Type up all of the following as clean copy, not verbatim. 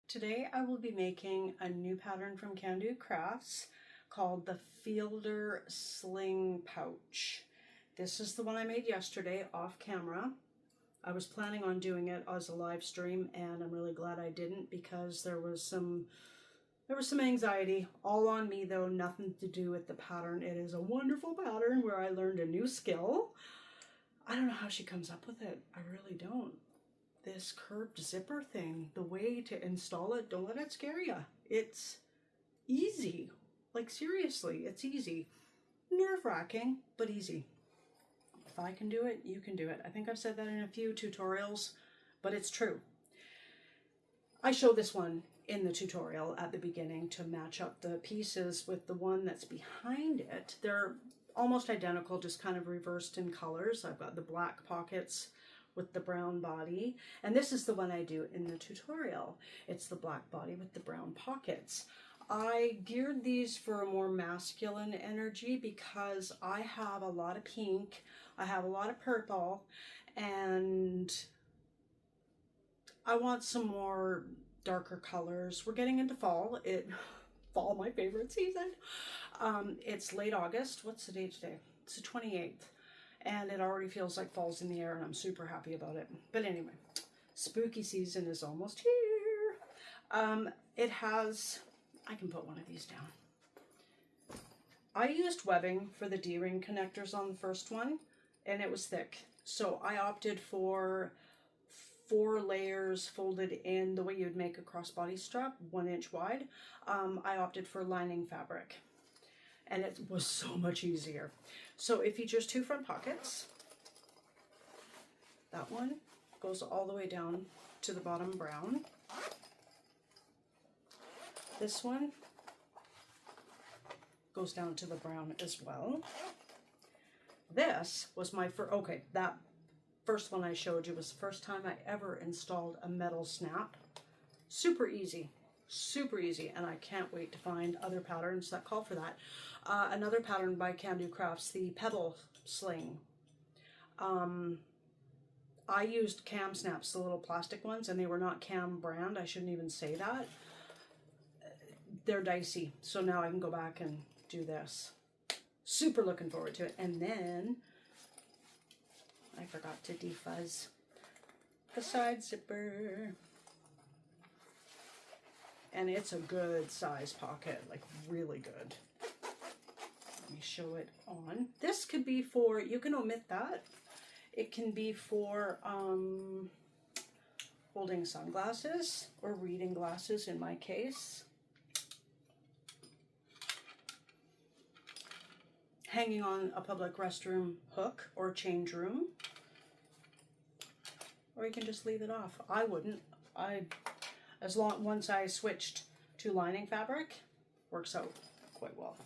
Today I will be making a new pattern from Kandou Crafts called the Fielder Sling Pouch. This is the one I made yesterday off camera. I was planning on doing it as a live stream and I'm really glad I didn't because there was some anxiety all on me, though nothing to do with the pattern. It is a wonderful pattern where I learned a new skill. I don't know how she comes up with it. I really don't. This curved zipper thing, the way to install it, don't let it scare you. It's easy. Like seriously, it's easy. Nerve-wracking, but easy. If I can do it, you can do it. I think I've said that in a few tutorials, but it's true. I show this one in the tutorial at the beginning to match up the pieces with the one that's behind it. They're almost identical, just kind of reversed in colors. I've got the black pockets with the brown body, and this is the one I do in the tutorial. It's the black body with the brown pockets. I geared these for a more masculine energy because I have a lot of pink, I have a lot of purple, and I want some more darker colors. We're getting into fall. Fall, my favorite season. It's late August. What's the date today? It's the 28th. And it already feels like fall's in the air and I'm super happy about it. But anyway, spooky season is almost here. It has, I can put one of these down. I used webbing for the D-ring connectors on the first one and it was thick. So I opted for 4 layers folded in the way you'd make a crossbody strap, 1 inch wide. I opted for lining fabric and it was so much easier. So it features 2 front pockets. That one goes all the way down to the bottom brown. This one goes down to the brown as well. This was my first, okay, that first one I showed you was the first time I ever installed a metal snap. Super easy, and I can't wait to find other patterns that call for that. Another pattern by Kandou Crafts, the pedal sling. I used cam snaps, the little plastic ones, and they were not cam brand. I shouldn't even say that. They're dicey, so now I can go back and do this. Super looking forward to it. And then I forgot to defuzz the side zipper. And it's a good size pocket, like really good. Let me show it on. This could be for, you can omit that. It can be for holding sunglasses or reading glasses in my case. Hanging on a public restroom hook or change room. Or you can just leave it off. I wouldn't. Once I switched to lining fabric, works out quite well.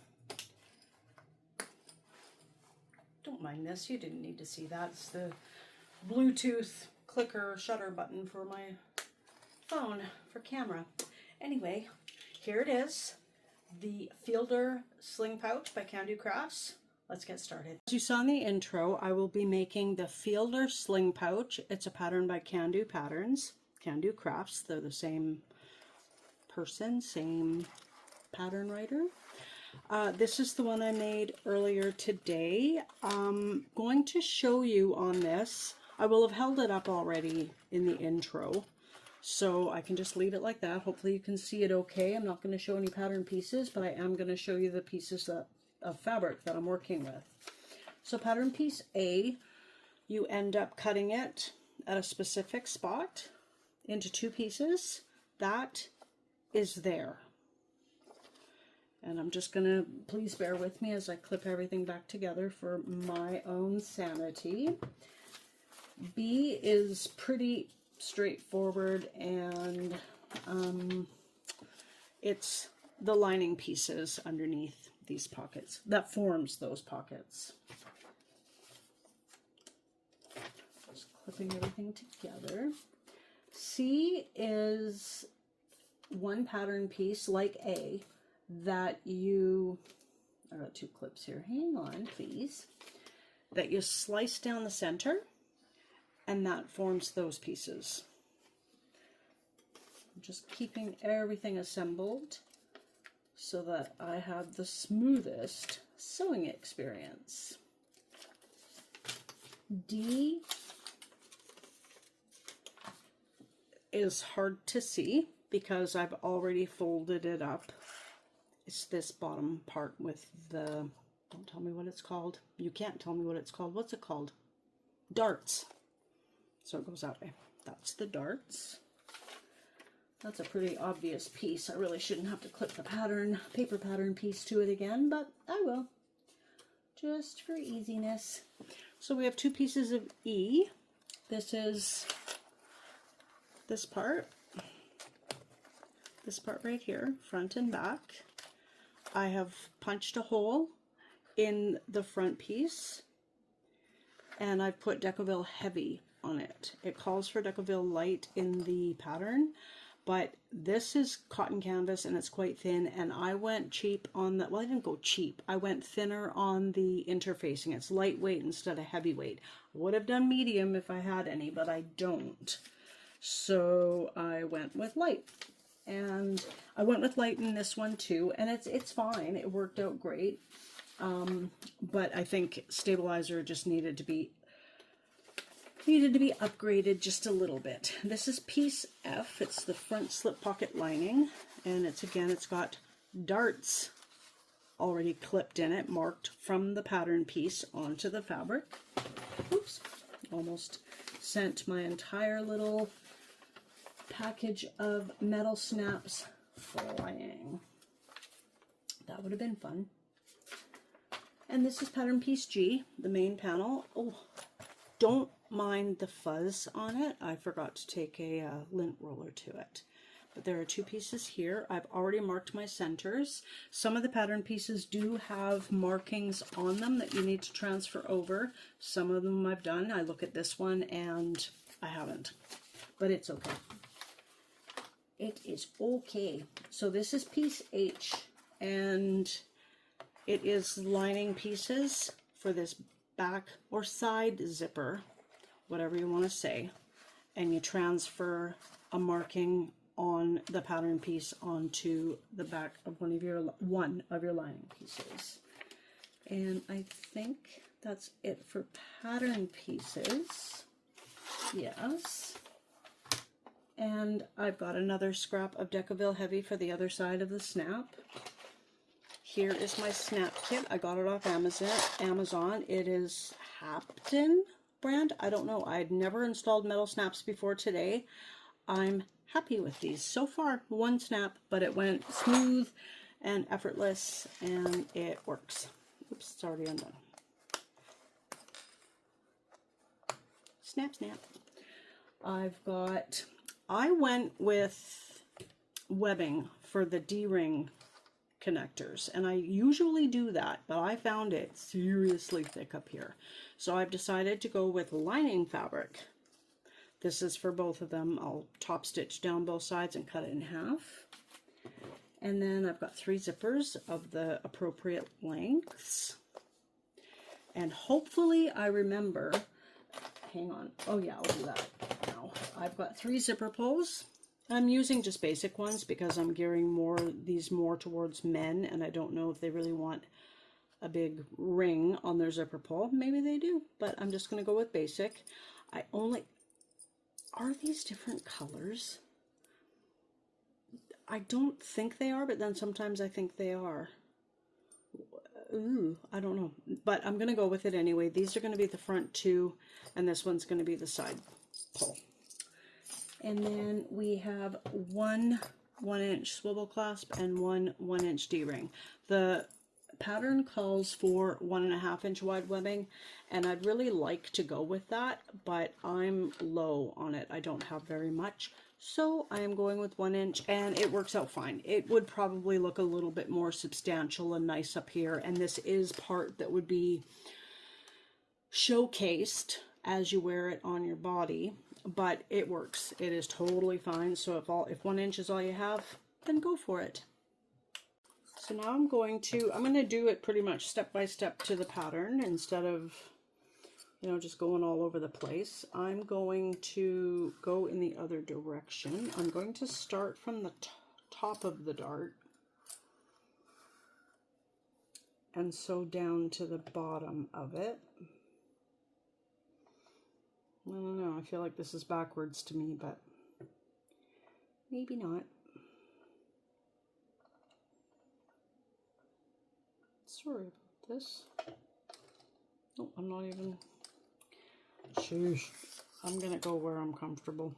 Don't mind this, you didn't need to see that. It's the Bluetooth clicker shutter button for my phone for camera. Anyway, here it is, the Fielder Sling Pouch by Kandou Crafts. Let's get started. As you saw in the intro, I will be making the Fielder Sling Pouch. It's a pattern by Kandou Crafts. They're the same person, same pattern writer. This is the one I made earlier today. I'm going to show you on this. I will have held it up already in the intro, so I can just leave it like that. Hopefully you can see it okay. I'm not going to show any pattern pieces, but I am going to show you the pieces of fabric that I'm working with. So pattern piece A, you end up cutting it at a specific spot into 2 pieces. That is there. And I'm just gonna, please bear with me as I clip everything back together for my own sanity. B is pretty straightforward, and it's the lining pieces underneath these pockets that forms those pockets. Just clipping everything together. C is one pattern piece like A that I got 2 clips here, hang on please, that you slice down the center and that forms those pieces. just keeping everything assembled so that I have the smoothest sewing experience. D is hard to see because I've already folded it up. It's this bottom part with the, don't tell me what it's called. You can't tell me what it's called. What's it called? Darts. So it goes that way. That's the darts. That's a pretty obvious piece. I really shouldn't have to clip the pattern, paper pattern piece to it again, but I will, just for easiness. So we have two pieces of E. This is this part right here, front and back. I have punched a hole in the front piece and I've put Decoville Heavy on it. It calls for Decoville Light in the pattern, but this is cotton canvas and it's quite thin, and I went cheap on the, well, I didn't go cheap. I went thinner on the interfacing. It's lightweight instead of heavyweight. I would have done medium if I had any, but I don't. So I went with light. And I went with light in this one too, and it's fine. It worked out great. But I think stabilizer just needed to be upgraded just a little bit. This is piece F. It's the front slip pocket lining, and it's got darts already clipped in it, marked from the pattern piece onto the fabric. Oops, almost sent my entire little package of metal snaps flying. That would have been fun. And this is pattern piece G, the main panel. Oh, don't mind the fuzz on it. I forgot to take a lint roller to it. But there are two pieces here. I've already marked my centers. Some of the pattern pieces do have markings on them that you need to transfer over. Some of them I've done. I look at this one and I haven't, but it's okay. It is okay. So this is piece H, and it is lining pieces for this back or side zipper, whatever you want to say, and you transfer a marking on the pattern piece onto the back of one of your lining pieces. And I think that's it for pattern pieces. Yes. And I've got another scrap of Decoville Heavy for the other side of the snap. Here is my snap kit. I got it off Amazon. It is Hapton brand. I don't know. I'd never installed metal snaps before today. I'm happy with these. So far, one snap, but it went smooth and effortless, and it works. Oops, it's already undone. Snap, snap. I went with webbing for the D-ring connectors, and I usually do that, but I found it seriously thick up here. So I've decided to go with lining fabric. This is for both of them. I'll top stitch down both sides and cut it in half. And then I've got 3 zippers of the appropriate lengths. And hopefully I remember, hang on, oh yeah, I'll do that now. I've got 3 zipper pulls. I'm using just basic ones because I'm gearing these more towards men, and I don't know if they really want a big ring on their zipper pull. Maybe they do, but I'm just going to go with basic. Are these different colors? I don't think they are, but then sometimes I think they are. Ooh, I don't know, but I'm going to go with it anyway. These are going to be the front 2, and this one's going to be the side pull. And then we have one 1-inch swivel clasp and one 1-inch D-ring. The pattern calls for 1.5-inch wide webbing, and I'd really like to go with that, but I'm low on it. I don't have very much, so I am going with 1 inch, and it works out fine. It would probably look a little bit more substantial and nice up here, and this is part that would be showcased as you wear it on your body, but it works. It is totally fine. So if 1 inch is all you have, then go for it. So now I'm going to do it pretty much step by step to the pattern instead of you know, just going all over the place. I'm going to go in the other direction. I'm going to start from the top of the dart and sew down to the bottom of it. I don't know, I feel like this is backwards to me, but maybe not. Sorry about this. Oh, I'm not even... Sheesh. I'm gonna go where I'm comfortable.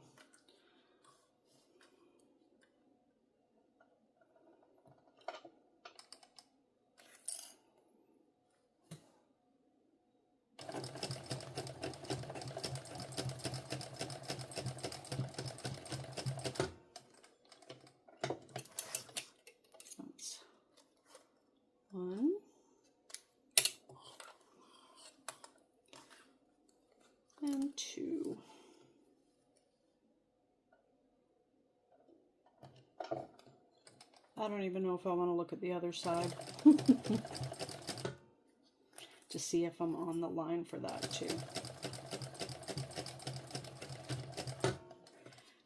That's one. And two. I don't even know if I want to look at the other side to see if I'm on the line for that too.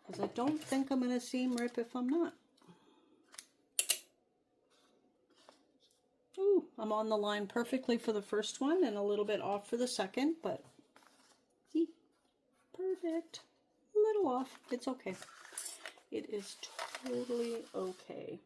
Because I don't think I'm going to seam rip if I'm not. Ooh, I'm on the line perfectly for the first one and a little bit off for the second, but see, perfect. A little off. It's okay. It is totally okay.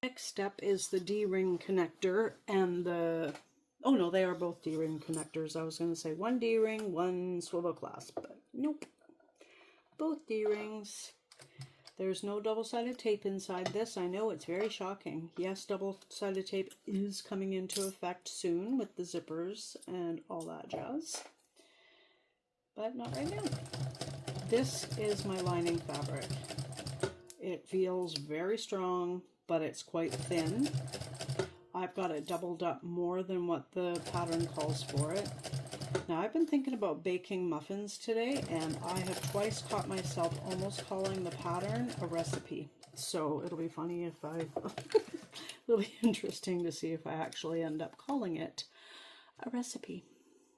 Next step is the D-ring connector and the, oh no, they are both D-ring connectors. I was going to say one D-ring, one swivel clasp, but nope. Both D-rings. There's no double-sided tape inside this. I know it's very shocking. Yes, double-sided tape is coming into effect soon with the zippers and all that jazz, but not right now. This is my lining fabric. It feels very strong, but it's quite thin. I've got it doubled up more than what the pattern calls for it. Now, I've been thinking about baking muffins today, and I have twice caught myself almost calling the pattern a recipe. So it'll be funny if I, it'll be interesting to see if I actually end up calling it a recipe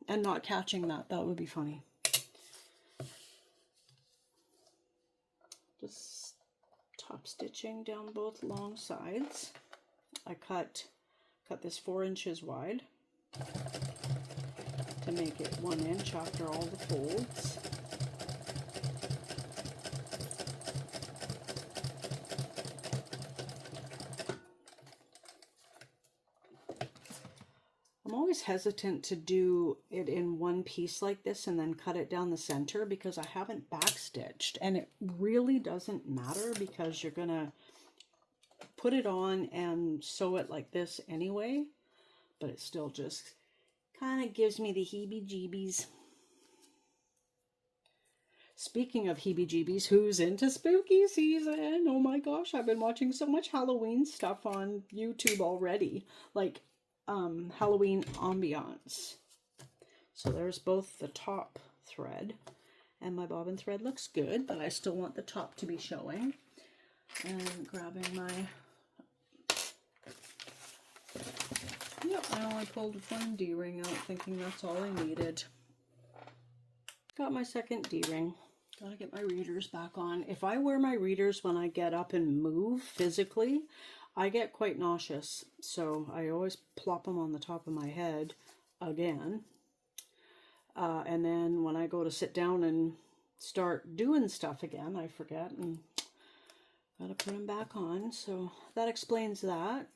and not catching that. That would be funny. Just top stitching down both long sides. I cut this 4 inches wide to make it 1 inch after all the folds. I'm always hesitant to do it in one piece like this and then cut it down the center because I haven't backstitched, and it really doesn't matter because you're gonna put it on and sew it like this anyway, but it still just kind of gives me the heebie-jeebies. Speaking of heebie-jeebies, who's into spooky season? Oh my gosh, I've been watching so much Halloween stuff on YouTube already, like Halloween ambiance. So there's both the top thread, and my bobbin thread looks good, but I still want the top to be showing. And grabbing my, yep, I only pulled one D-ring out thinking that's all I needed. Got my second D-ring. Gotta get my readers back on. If I wear my readers when I get up and move physically, I get quite nauseous. So I always plop them on the top of my head again. And then when I go to sit down and start doing stuff again, I forget and gotta put them back on. So that explains that.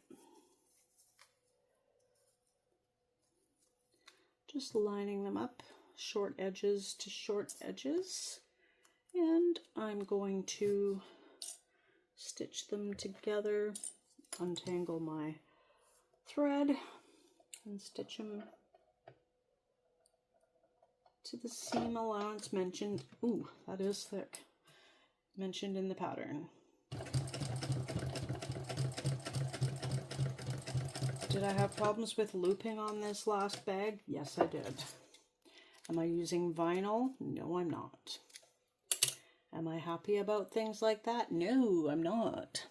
Just lining them up, short edges to short edges. And I'm going to stitch them together, untangle my thread, and stitch them to the seam allowance mentioned. Ooh, that is thick. Mentioned in the pattern. Did I have problems with looping on this last bag? Yes, I did. Am I using vinyl? No, I'm not. Am I happy about things like that? No, I'm not.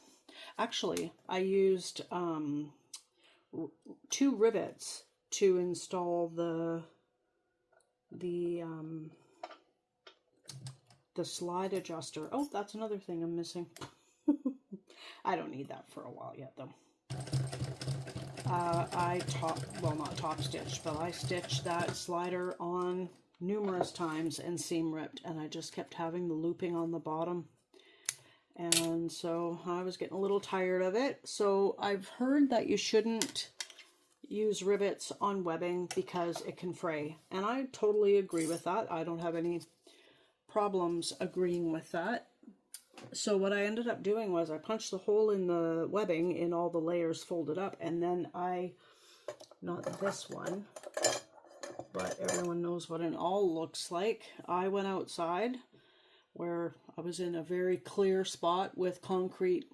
Actually, I used 2 rivets to install the slide adjuster. Oh, that's another thing I'm missing. I don't need that for a while yet, though. Not top stitched, but I stitched that slider on numerous times and seam ripped, and I just kept having the looping on the bottom. And so I was getting a little tired of it. So I've heard that you shouldn't use rivets on webbing because it can fray. And I totally agree with that. I don't have any problems agreeing with that. So what I ended up doing was I punched the hole in the webbing in all the layers folded up, and then not this one, but everyone knows what an awl looks like. I went outside where I was in a very clear spot with concrete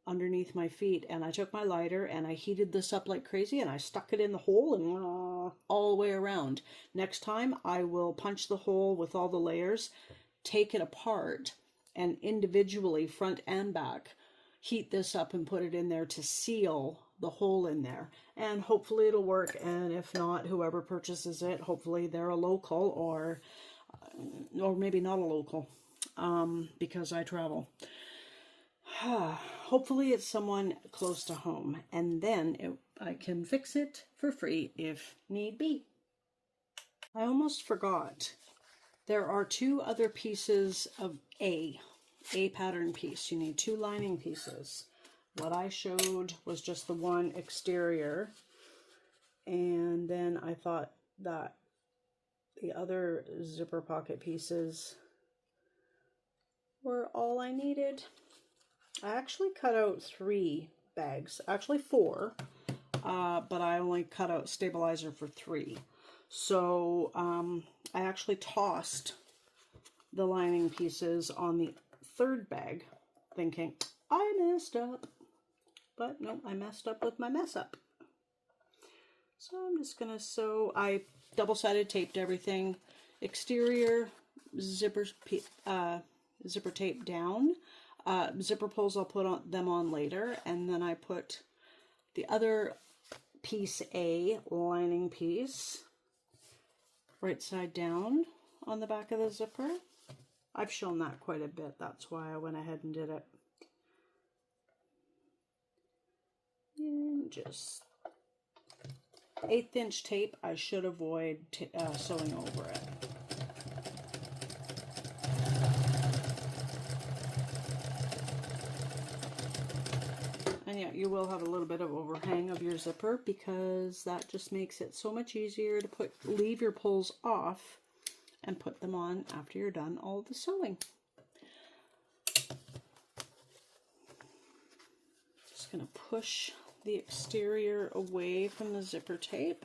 underneath my feet, and I took my lighter and I heated this up like crazy, and I stuck it in the hole and all the way around. Next time I will punch the hole with all the layers, take it apart, and individually, front and back, heat this up and put it in there to seal the hole in there. And hopefully it'll work, and if not, whoever purchases it, hopefully they're a local, or maybe not a local, because I travel. Hopefully it's someone close to home, and then I can fix it for free if need be. I almost forgot. There are 2 other pieces of a pattern piece. You need 2 lining pieces. What I showed was just the one exterior, and then I thought that the other zipper pocket pieces were all I needed. I actually cut out 3 bags, actually 4, but I only cut out stabilizer for 3. So I actually tossed the lining pieces on the 3rd bag, thinking I messed up. But no, I messed up with my mess up. So I'm just gonna sew. I double-sided taped everything. Exterior zipper tape down. Zipper pulls I'll put them on later, and then I put the other piece A, lining piece, right side down on the back of the zipper. I've shown that quite a bit, that's why I went ahead and did it. And just 1/8 inch tape. I should avoid sewing over it. And yeah, you will have a little bit of overhang of your zipper, because that just makes it so much easier to leave your pulls off and put them on after you're done all the sewing. Just going to push the exterior away from the zipper tape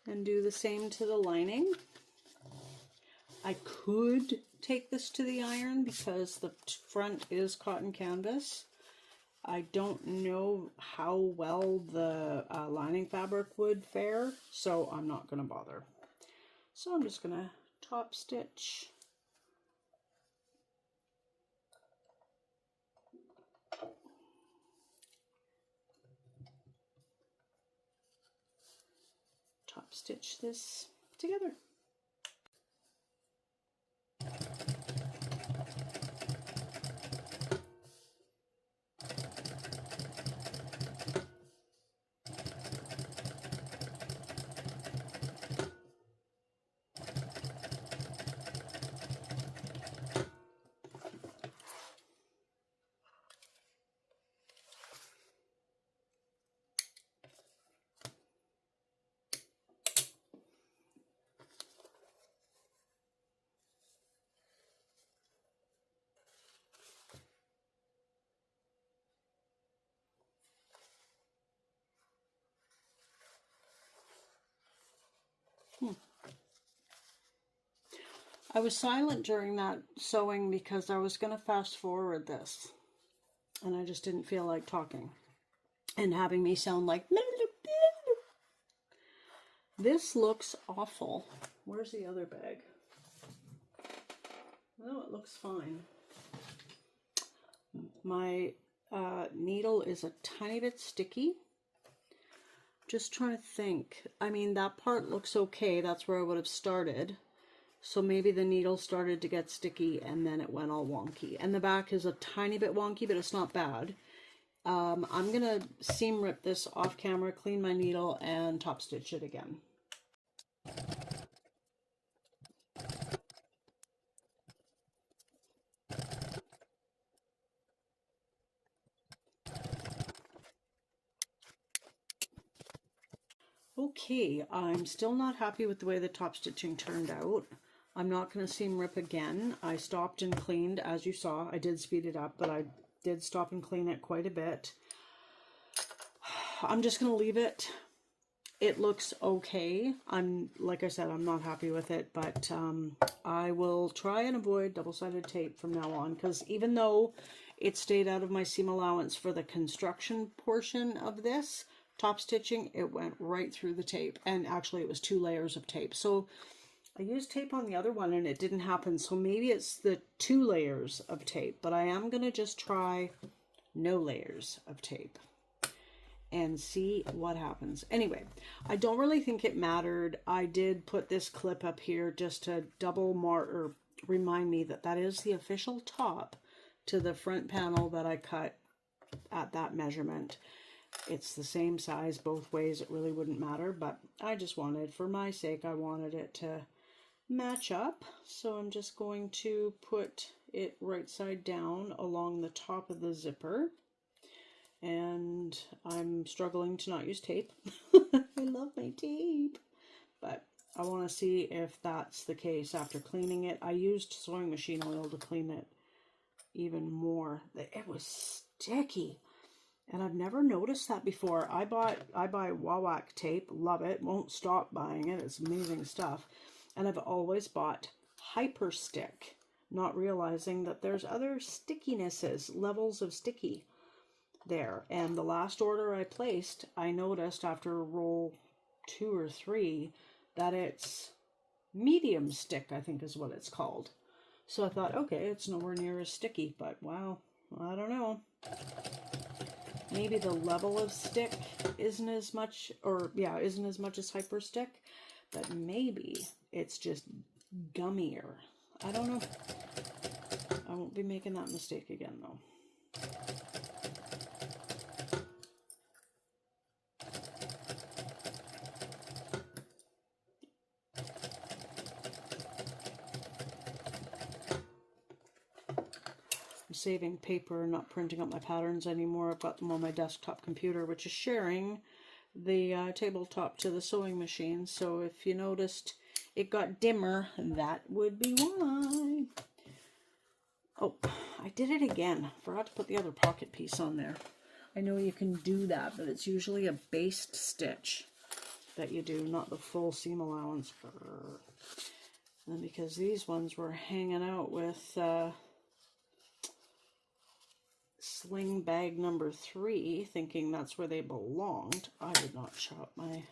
and do the same to the lining. I could take this to the iron because the front is cotton canvas. I don't know how well the lining fabric would fare, so I'm not going to bother. So I'm just going to top stitch. Top stitch this together. I was silent during that sewing because I was going to fast forward this, and I just didn't feel like talking and having me sound like this looks awful. Where's the other bag? Oh, looks fine. My needle is a tiny bit sticky. Just trying to think. I mean, that part looks okay. That's where I would have started. So maybe the needle started to get sticky and then it went all wonky. And the back is a tiny bit wonky, but it's not bad. I'm going to seam rip this off camera, clean my needle, and top stitch it again. Okay, I'm still not happy with the way the top stitching turned out. I'm not going to seam rip again. I stopped and cleaned, as you saw. I did speed it up, but I did stop and clean it quite a bit. I'm just going to leave it. It looks okay. Like I said, I'm not happy with it, but I will try and avoid double-sided tape from now on, because even though it stayed out of my seam allowance for the construction portion of this top stitching, it went right through the tape, and actually it was 2 layers of tape. So I used tape on the other one and it didn't happen, so maybe it's the 2 layers of tape, but I am going to just try no layers of tape and see what happens. Anyway, I don't really think it mattered. I did put this clip up here just to double mark or remind me that that is the official top to the front panel that I cut at that measurement. It's the same size both ways. It really wouldn't matter, but I just wanted, for my sake, I wanted it to match up. So I'm just going to put it right side down along the top of the zipper. And I'm struggling to not use tape. I love my tape. But I want to see if that's the case after cleaning it. I used sewing machine oil to clean it even more. It was sticky. And I've never noticed that before. I buy Wawak tape. Love it. Won't stop buying it. It's amazing stuff. And I've always bought Hyper Stick, not realizing that there's other stickinesses, levels of sticky there. And the last order I placed, I noticed after roll 2 or 3 that it's medium stick, I think is what it's called. So I thought, okay, it's nowhere near as sticky, but wow, I don't know. Maybe the level of stick isn't as much, or yeah, isn't as much as Hyper Stick, but maybe it's just gummier. I don't know. I won't be making that mistake again though. Saving paper, not printing up my patterns anymore. I've got them on my desktop computer, which is sharing the tabletop to the sewing machine. So if you noticed it got dimmer, that would be why. Oh, I did it again. Forgot to put the other pocket piece on there. I know you can do that, but it's usually a based stitch that you do, not the full seam allowance. And because these ones were hanging out with Sling bag number 3, thinking that's where they belonged. I did not I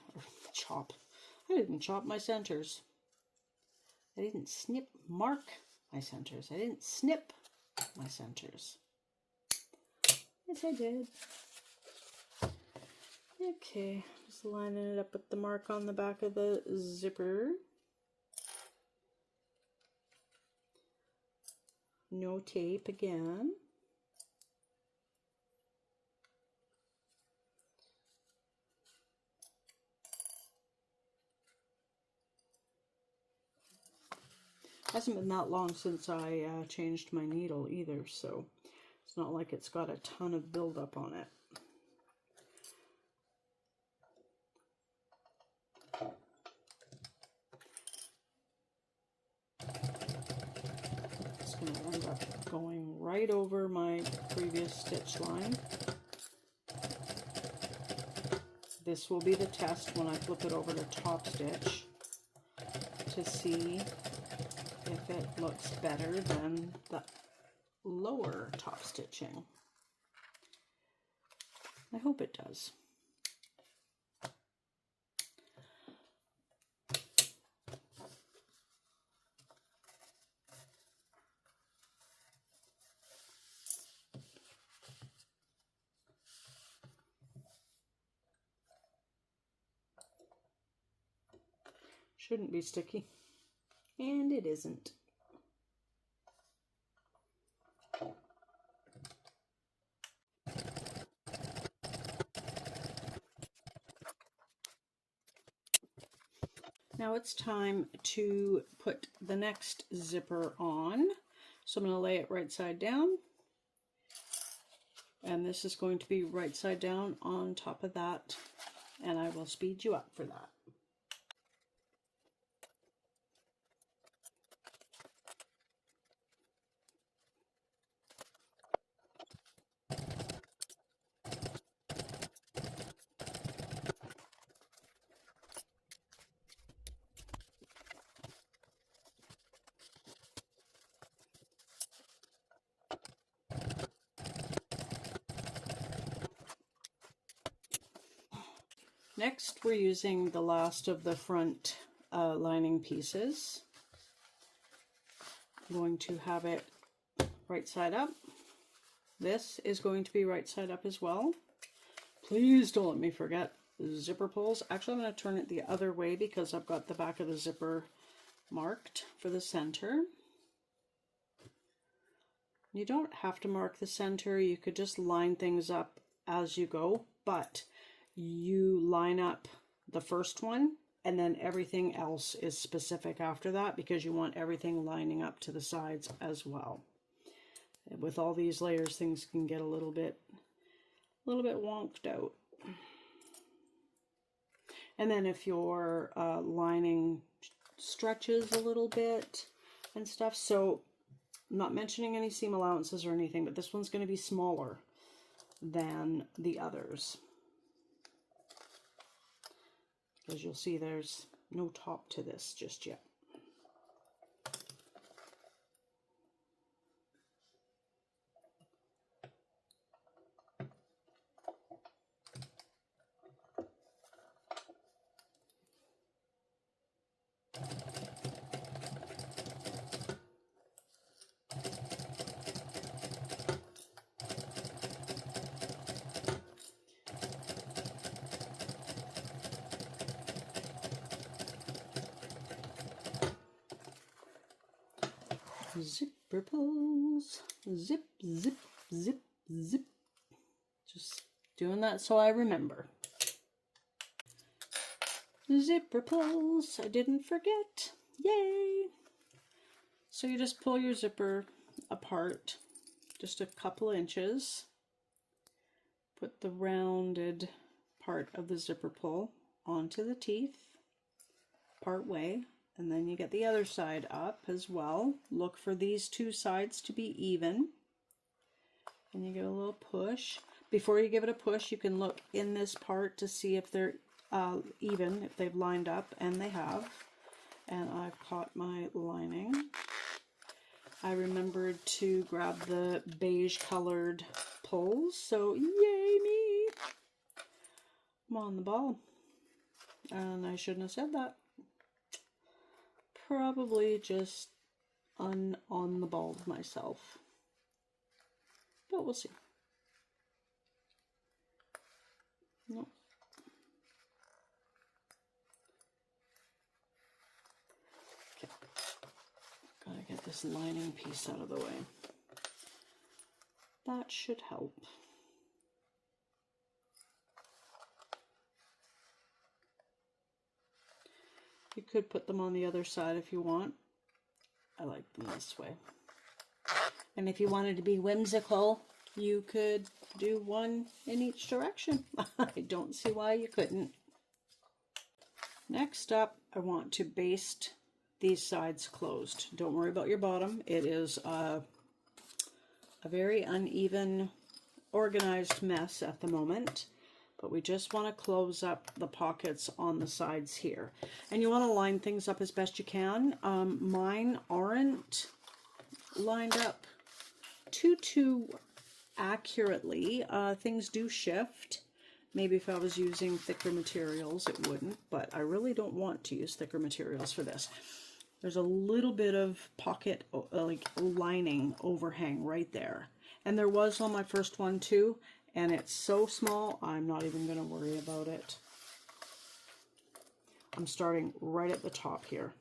didn't chop my centers. I didn't mark my centers. I didn't snip my centers. Yes, I did. Okay, just lining it up with the mark on the back of the zipper. No tape again. Hasn't been that long since I changed my needle either, so it's not like it's got a ton of buildup on it. It's going to end up going right over my previous stitch line. This will be the test when I flip it over to top stitch to see if it looks better than the lower top stitching. I hope it does. Shouldn't be sticky. And it isn't. Now it's time to put the next zipper on. So I'm going to lay it right side down. And this is going to be right side down on top of that. And I will speed you up for that. Next, we're using the last of the front lining pieces. I'm going to have it right side up. This is going to be right side up as well. Please don't let me forget the zipper pulls. Actually, I'm going to turn it the other way because I've got the back of the zipper marked for the center. You don't have to mark the center. You could just line things up as you go, but you line up the first one and then everything else is specific after that because you want everything lining up to the sides as well. And with all these layers, things can get a little bit wonked out. And then if your lining stretches a little bit and stuff, so I'm not mentioning any seam allowances or anything, but this one's going to be smaller than the others. As you'll see, there's no top to this just yet. Zipper pulls, zip, zip, zip, zip. Just doing that so I remember. Zipper pulls, I didn't forget. Yay! So you just pull your zipper apart just a couple inches. Put the rounded part of the zipper pull onto the teeth part way. And then you get the other side up as well. Look for these two sides to be even. And you give a little push. Before you give it a push, you can look in this part to see if they're even, if they've lined up, and they have. And I've caught my lining. I remembered to grab the beige colored pulls, so yay me! I'm on the ball. And I shouldn't have said that. Probably just on the ball myself, but we'll see. Nope. Okay. Gotta get this lining piece out of the way. That should help. You could put them on the other side if you want. I like them this way. And if you wanted to be whimsical, you could do one in each direction. I don't see why you couldn't. Next up, I want to baste these sides closed. Don't worry about your bottom. It is a very uneven, organized mess at the moment. But we just want to close up the pockets on the sides here. And you want to line things up as best you can. Mine aren't lined up too accurately. Things do shift. Maybe if I was using thicker materials, it wouldn't. But I really don't want to use thicker materials for this. There's a little bit of pocket, like lining overhang right there. And there was on my first one too. And it's so small, I'm not even going to worry about it. I'm starting right at the top here.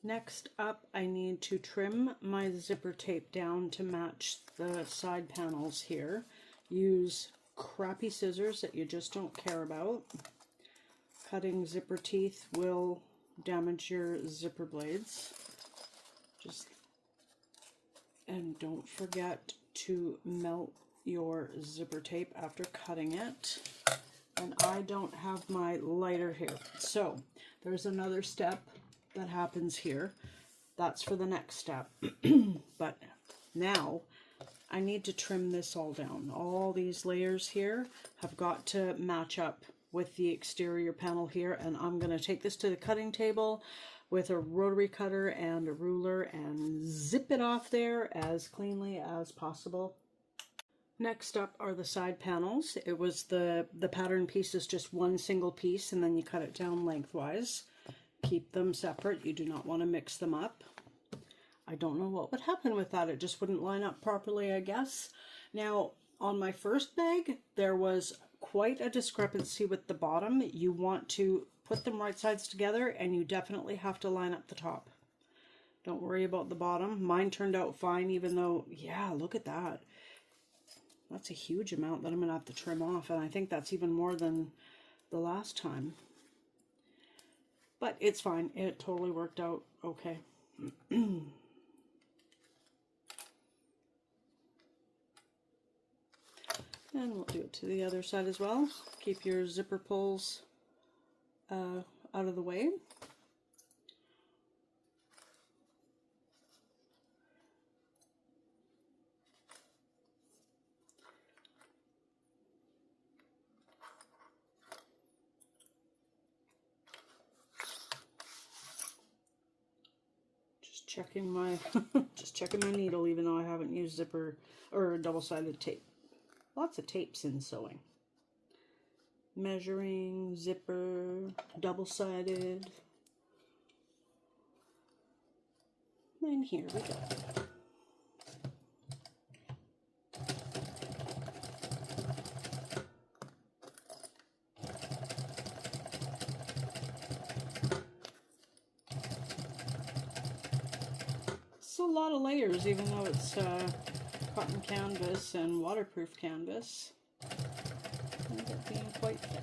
Next up, I need to trim my zipper tape down to match the side panels here. Use crappy scissors that you just don't care about. Cutting zipper teeth will damage your zipper blades. And don't forget to melt your zipper tape after cutting it. And I don't have my lighter here. So there's another step that happens here. That's for the next step. But now I need to trim this all down. All these layers here have got to match up with the exterior panel here, and I'm going to take this to the cutting table with a rotary cutter and a ruler and zip it off there as cleanly as possible. Next up are the side panels. It was the pattern piece is just one single piece, and then you cut it down lengthwise. Keep them separate. You do not want to mix them up. I don't know what would happen with that. It just wouldn't line up properly, I guess. Now, on my first bag, there was quite a discrepancy with the bottom. You want to put them right sides together, and you definitely have to line up the top. Don't worry about the bottom. Mine turned out fine, even though, yeah, look at that. That's a huge amount that I'm going to have to trim off, and I think that's even more than the last time. But it's fine. It totally worked out okay. And we'll do it to the other side as well. Keep your zipper pulls out of the way. Checking my just checking my needle, even though I haven't used zipper or double-sided tape. Lots of tapes in sewing. Measuring, zipper, double-sided. And here we go. A lot of layers, even though it's cotton canvas and waterproof canvas. Ends up being quite thick.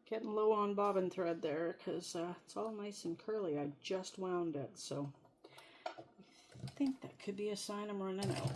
Getting low on bobbin thread there because it's all nice and curly. I just wound it, so I think that could be a sign I'm running out.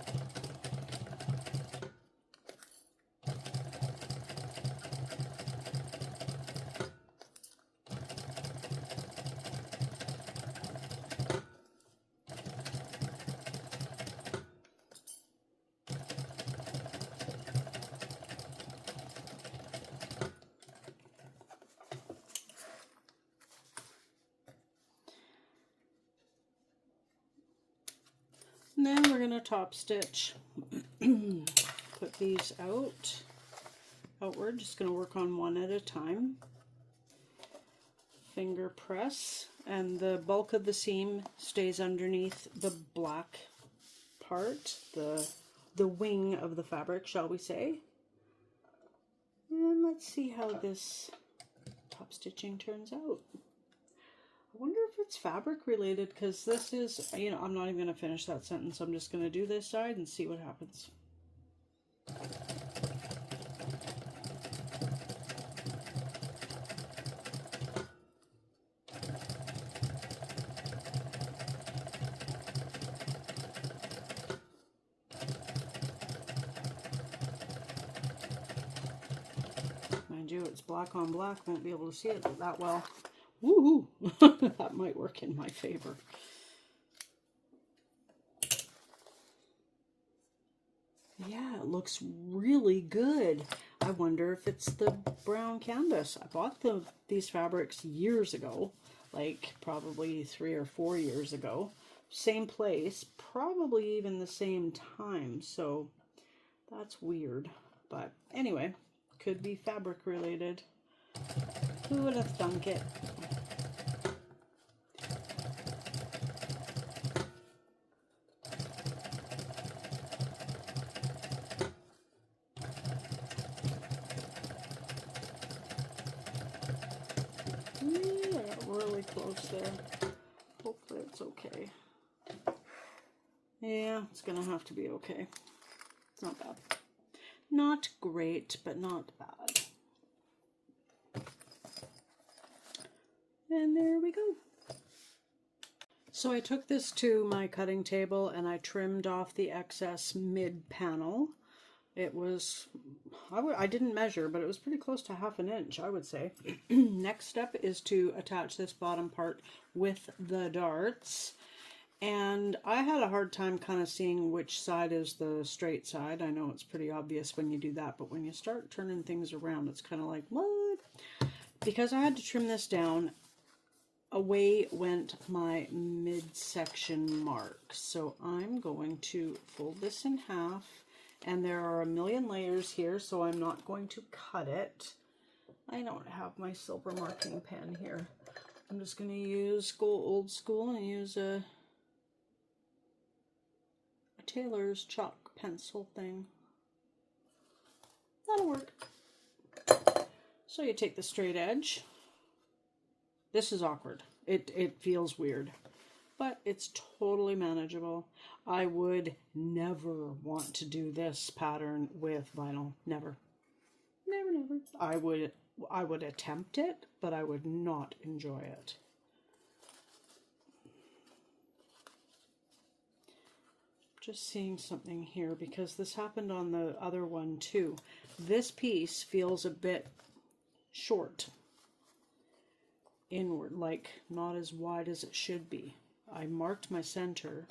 And then we're going to top stitch. Put these outward. Just going to work on one at a time. Finger press, and the bulk of the seam stays underneath the black part, the wing of the fabric, shall we say. And let's see how this top stitching turns out. I wonder if it's fabric related, because this is, you know, I'm not even going to finish that sentence. I'm just going to do this side and see what happens. Mind you, it's black on black. Won't be able to see it that well. Woohoo! That might work in my favor. Yeah, it looks looks really good. I wonder if it's the brown canvas. I bought these fabrics years ago, like probably 3 or 4 years ago. Same place, probably even the same time, so that's weird. But anyway, could be fabric related. Who would have thunk it? Yeah, really close there. Hopefully it's okay. Yeah, it's gonna have to be okay. It's not bad. Not great, but not bad. And there we go. So I took this to my cutting table and I trimmed off the excess mid panel. It was, I didn't measure, but it was pretty close to 1/2 inch, I would say. Next step is to attach this bottom part with the darts. And I had a hard time kind of seeing which side is the straight side. I know it's pretty obvious when you do that, but when you start turning things around, it's kind of like, what? Because I had to trim this down, away went my midsection mark. So I'm going to fold this in half. And there are a million layers here, so I'm not going to cut it. I don't have my silver marking pen here. I'm just going to use old school and use a tailor's chalk pencil thing. That'll work. So you take the straight edge. This is awkward. It feels weird, but it's totally manageable. I would never want to do this pattern with vinyl. Never. Never, never. I would attempt it, but I would not enjoy it. Just seeing something here because this happened on the other one too. This piece feels a bit short. Inward, like not as wide as it should be. I marked my center.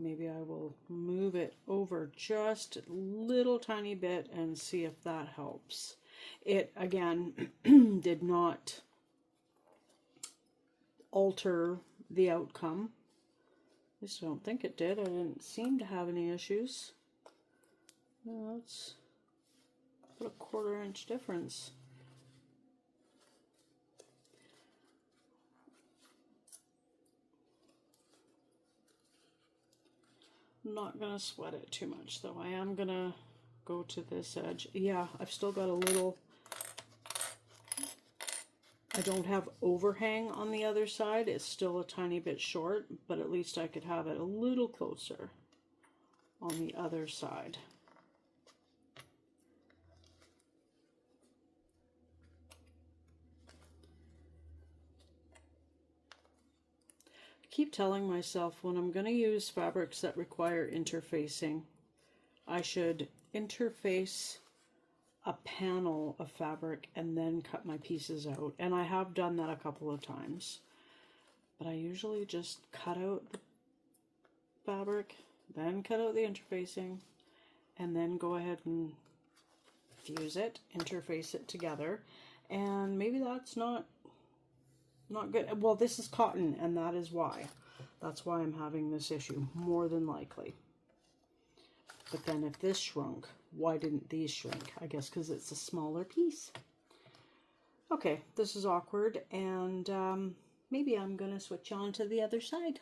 Maybe I will move it over just a little tiny bit and see if that helps. It, again, did not alter the outcome. At least I don't think it did. I didn't seem to have any issues. That's about a 1/4 inch difference. I'm not going to sweat it too much though. I am going to go to this edge. Yeah, I've still got a little, I don't have overhang on the other side. It's still a tiny bit short, but at least I could have it a little closer on the other side. Keep telling myself when I'm going to use fabrics that require interfacing, I should interface a panel of fabric and then cut my pieces out. And I have done that a couple of times. But I usually just cut out the fabric, then cut out the interfacing, and then go ahead and fuse it, interface it together. And maybe that's not good. Well, this is cotton, and that is why. That's why I'm having this issue, more than likely. But then if this shrunk, why didn't these shrink? I guess because it's a smaller piece. Okay, this is awkward, and maybe I'm going to switch on to the other side.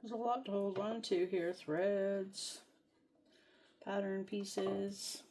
There's a lot to hold on to here. Threads, pattern pieces.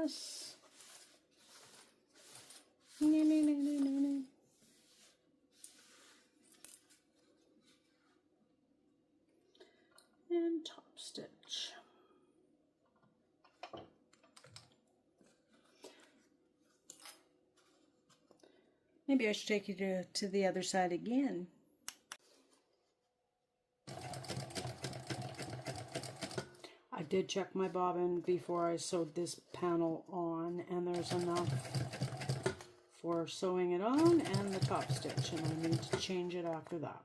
this. No, no, no, no, no, no. And top stitch. Maybe I should take you to the other side again. I did check my bobbin before I sewed this panel on, and there's enough for sewing it on and the top stitch, and I need to change it after that.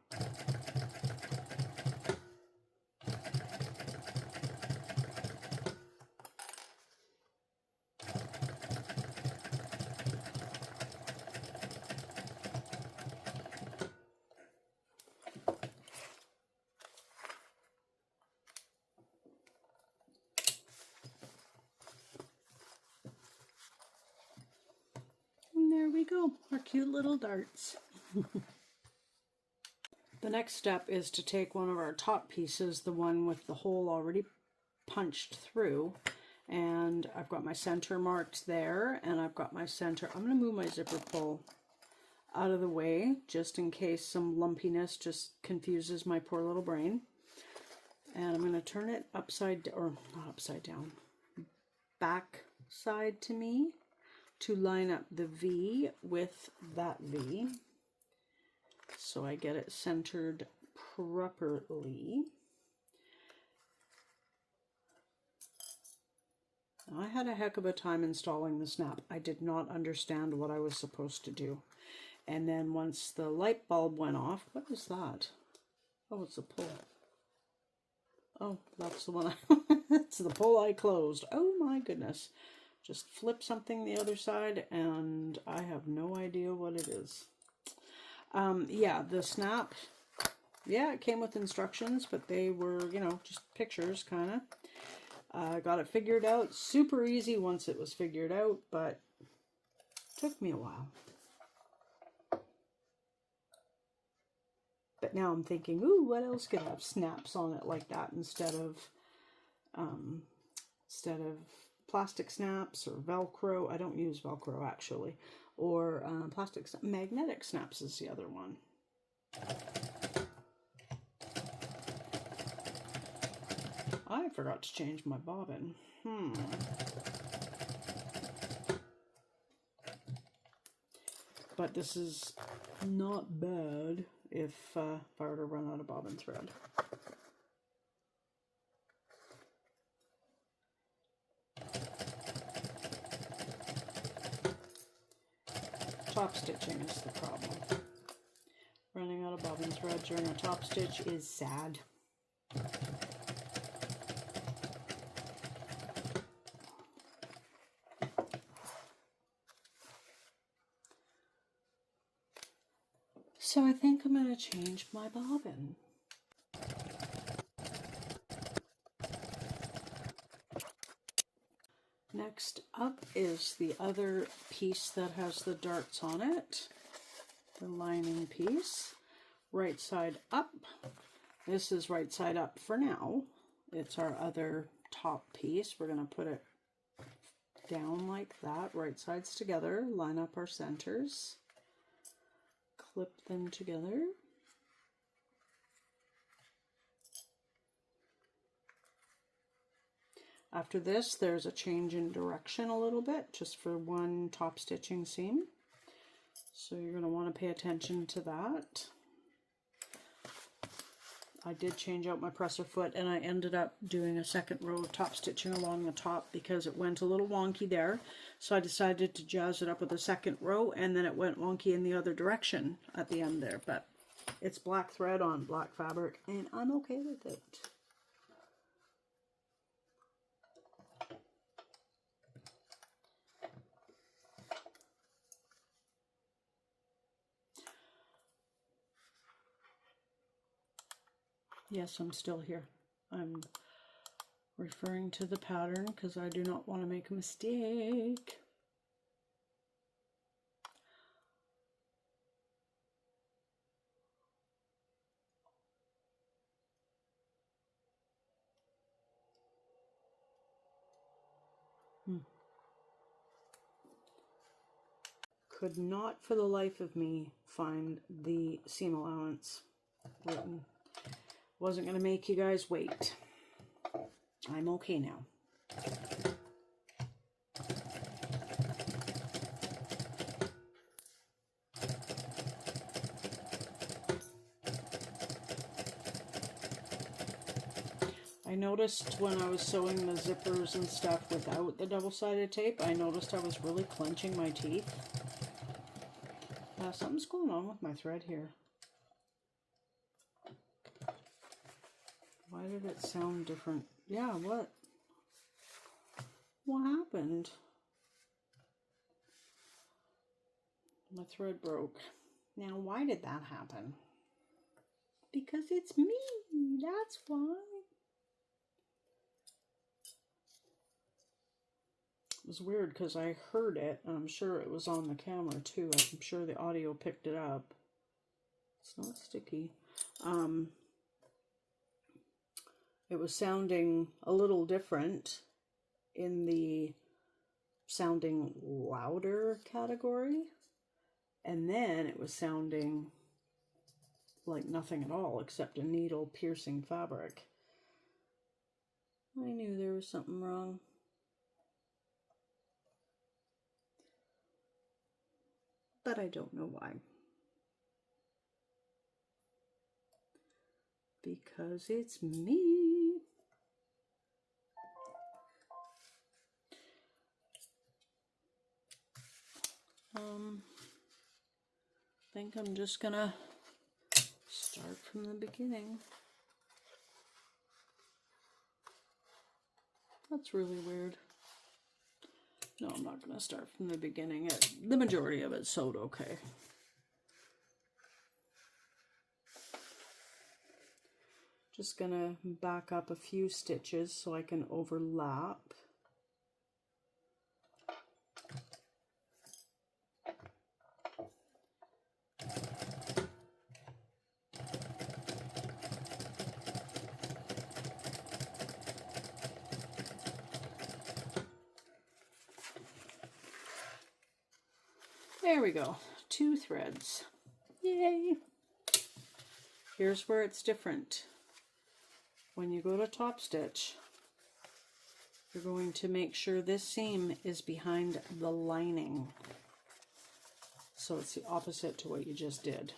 There we go, our cute little darts. The next step is to take one of our top pieces, the one with the hole already punched through, and I've got my center marked there, and I've got my center. I'm going to move my zipper pull out of the way just in case some lumpiness just confuses my poor little brain. And I'm going to turn it upside, or not upside down, back side to me, to line up the V with that V, so I get it centered properly. I had a heck of a time installing the snap. I did not understand what I was supposed to do. And then once the light bulb went off, what is that? Oh, it's a pull. Oh, that's the one it's the pull I closed. Oh my goodness. Just flip something the other side and I have no idea what it is. Yeah, the snap, yeah, it came with instructions, but they were, you know, just pictures kind of. Got it figured out. Super easy once it was figured out, but it took me a while. But now I'm thinking, ooh, what else could have snaps on it like that instead of plastic snaps or Velcro. I don't use Velcro actually, or magnetic snaps is the other one. I forgot to change my bobbin. But this is not bad if I were to run out of bobbin thread. Top stitching is the problem. Running out of bobbin thread during a top stitch is sad. So I think I'm going to change my bobbin. Next up is the other piece that has the darts on it, the lining piece, right side up. This is right side up for now. It's our other top piece. We're going to put it down like that, right sides together, line up our centers, clip them together. After this, there's a change in direction a little bit, just for one top stitching seam. So you're going to want to pay attention to that. I did change out my presser foot, and I ended up doing a second row of top stitching along the top because it went a little wonky there. So I decided to jazz it up with a second row, and then it went wonky in the other direction at the end there. But it's black thread on black fabric, and I'm okay with it. Yes, I'm still here. I'm referring to the pattern because I do not want to make a mistake. could not for the life of me find the seam allowance written. Wasn't going to make you guys wait. I'm okay now. I noticed when I was sewing the zippers and stuff without the double-sided tape, I noticed I was really clenching my teeth. Something's going on with my thread here. Why did it sound different? Yeah, what? What happened? My thread broke. Now, why did that happen? Because it's me. That's why. It was weird because I heard it, and I'm sure it was on the camera too. I'm sure the audio picked it up. It's not sticky. It was sounding a little different in the sounding louder category, and then it was sounding like nothing at all except a needle piercing fabric. I knew there was something wrong. But I don't know why. Because it's me. I think I'm just gonna start from the beginning. That's really weird. No, I'm not going to start from the beginning. The majority of it sewed okay. Just going to back up a few stitches so I can overlap. There we go, 2 threads. Yay! Here's where it's different. When you go to top stitch, you're going to make sure this seam is behind the lining. So it's the opposite to what you just did.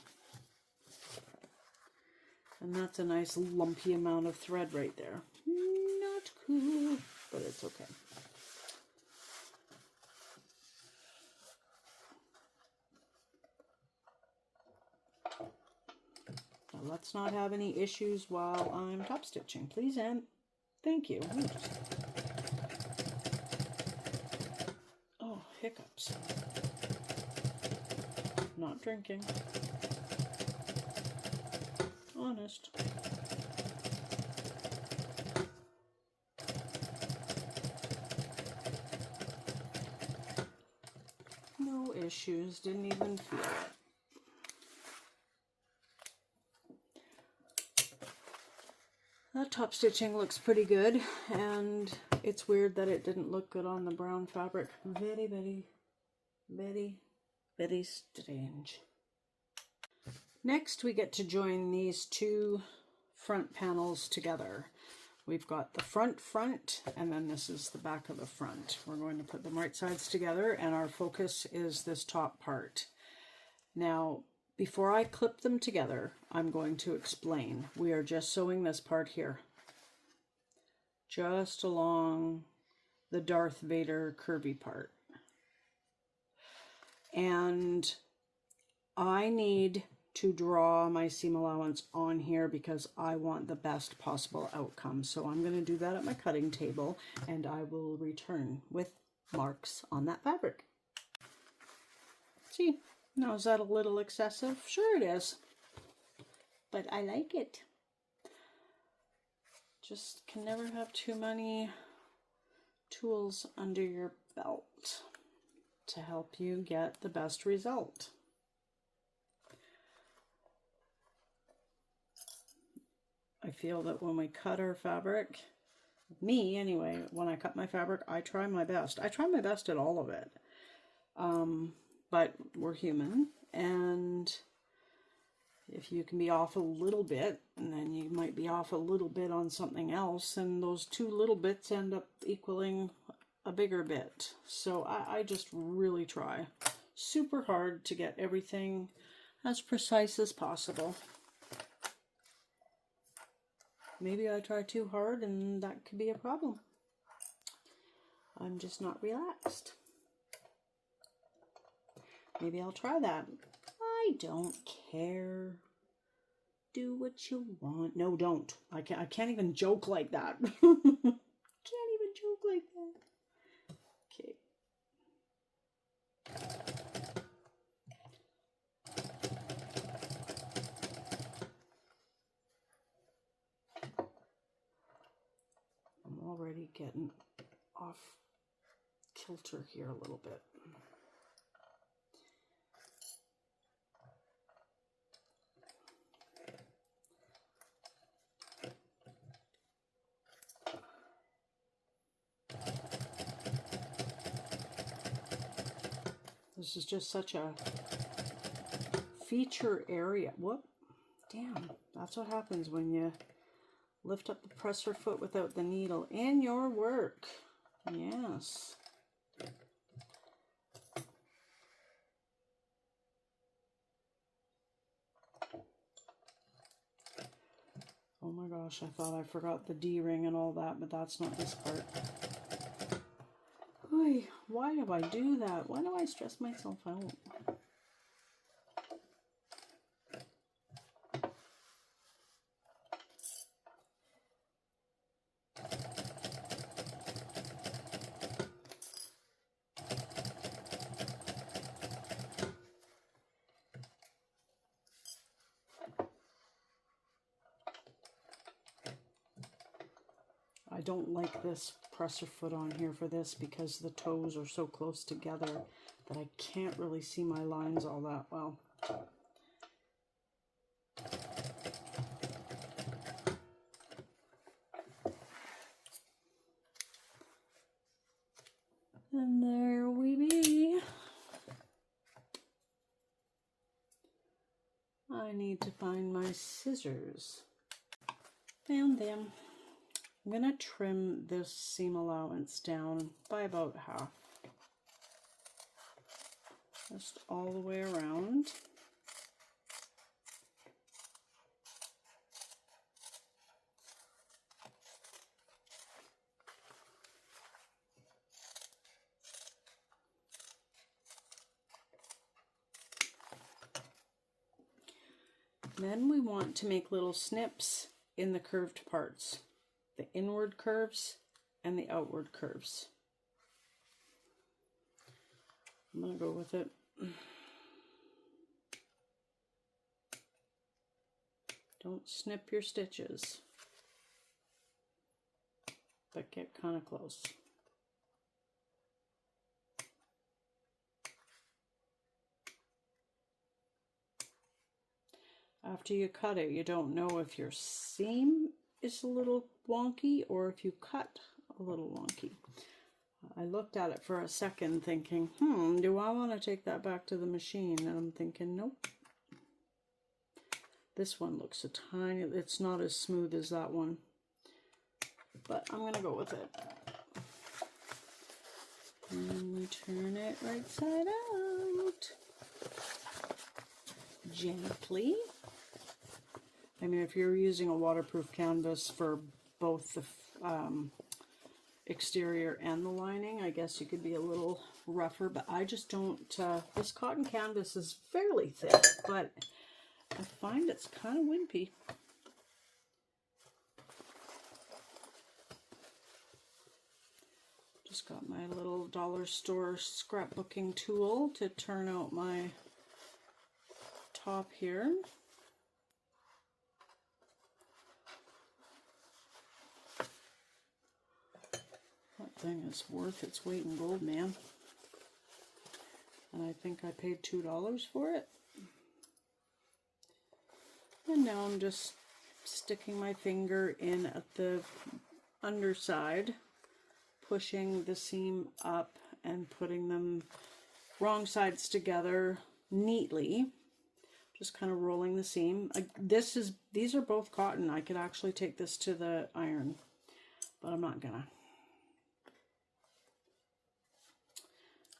And that's a nice lumpy amount of thread right there. Not cool, but it's okay. Let's not have any issues while I'm top stitching, please, and thank you. Oh, hiccups. Not drinking. Honest. No issues, didn't even feel it. That top stitching looks pretty good, and it's weird that it didn't look good on the brown fabric. Very, very, very, very strange. Next, we get to join these 2 front panels together. We've got the front, and then this is the back of the front. We're going to put them right sides together, and our focus is this top part. Now, before I clip them together, I'm going to explain. We are just sewing this part here, just along the Darth Vader curvy part. And I need to draw my seam allowance on here because I want the best possible outcome. So I'm going to do that at my cutting table, and I will return with marks on that fabric. See? Now, is that a little excessive? Sure it is. But I like it. Just can never have too many tools under your belt to help you get the best result. I feel that when we cut our fabric, me anyway, when I cut my fabric, I try my best. I try my best at all of it. but we're human, and if you can be off a little bit, and then you might be off a little bit on something else, and those two little bits end up equaling a bigger bit. So I just really try super hard to get everything as precise as possible. Maybe I try too hard and that could be a problem. I'm just not relaxed. Maybe I'll try that. I don't care. Do what you want. No, don't. I can't even joke like that. Can't even joke like that. Okay. I'm already getting off kilter here a little bit. This is just such a feature area. Whoop. Damn. That's what happens when you lift up the presser foot without the needle in your work. Yes. Oh my gosh, I thought I forgot the D-ring and all that, but that's not this part. Oy, why do I do that? Why do I stress myself out? I don't like this presser foot on here for this because the toes are so close together that I can't really see my lines all that well. And there we be. I need to find my scissors. Found them. I'm going to trim this seam allowance down by about half. Just all the way around. Then we want to make little snips in the curved parts. The inward curves and the outward curves. I'm going to go with it. Don't snip your stitches, but get kind of close. After you cut it, you don't know if your seam is a little wonky or if you cut a little wonky. I looked at it for a second thinking, do I want to take that back to the machine? And I'm thinking, nope. This one looks a tiny, it's not as smooth as that one, but I'm going to go with it. And we turn it right side out. Gently. I mean, if you're using a waterproof canvas for both the exterior and the lining, I guess you could be a little rougher, but I just don't, this cotton canvas is fairly thick, but I find it's kind of wimpy. Just got my little dollar store scrapbooking tool to turn out my top here. Thing is worth its weight in gold, man. And I think I paid $2 for it. And now I'm just sticking my finger in at the underside, pushing the seam up and putting them wrong sides together neatly. Just kind of rolling the seam. These are both cotton. I could actually take this to the iron, but I'm not gonna.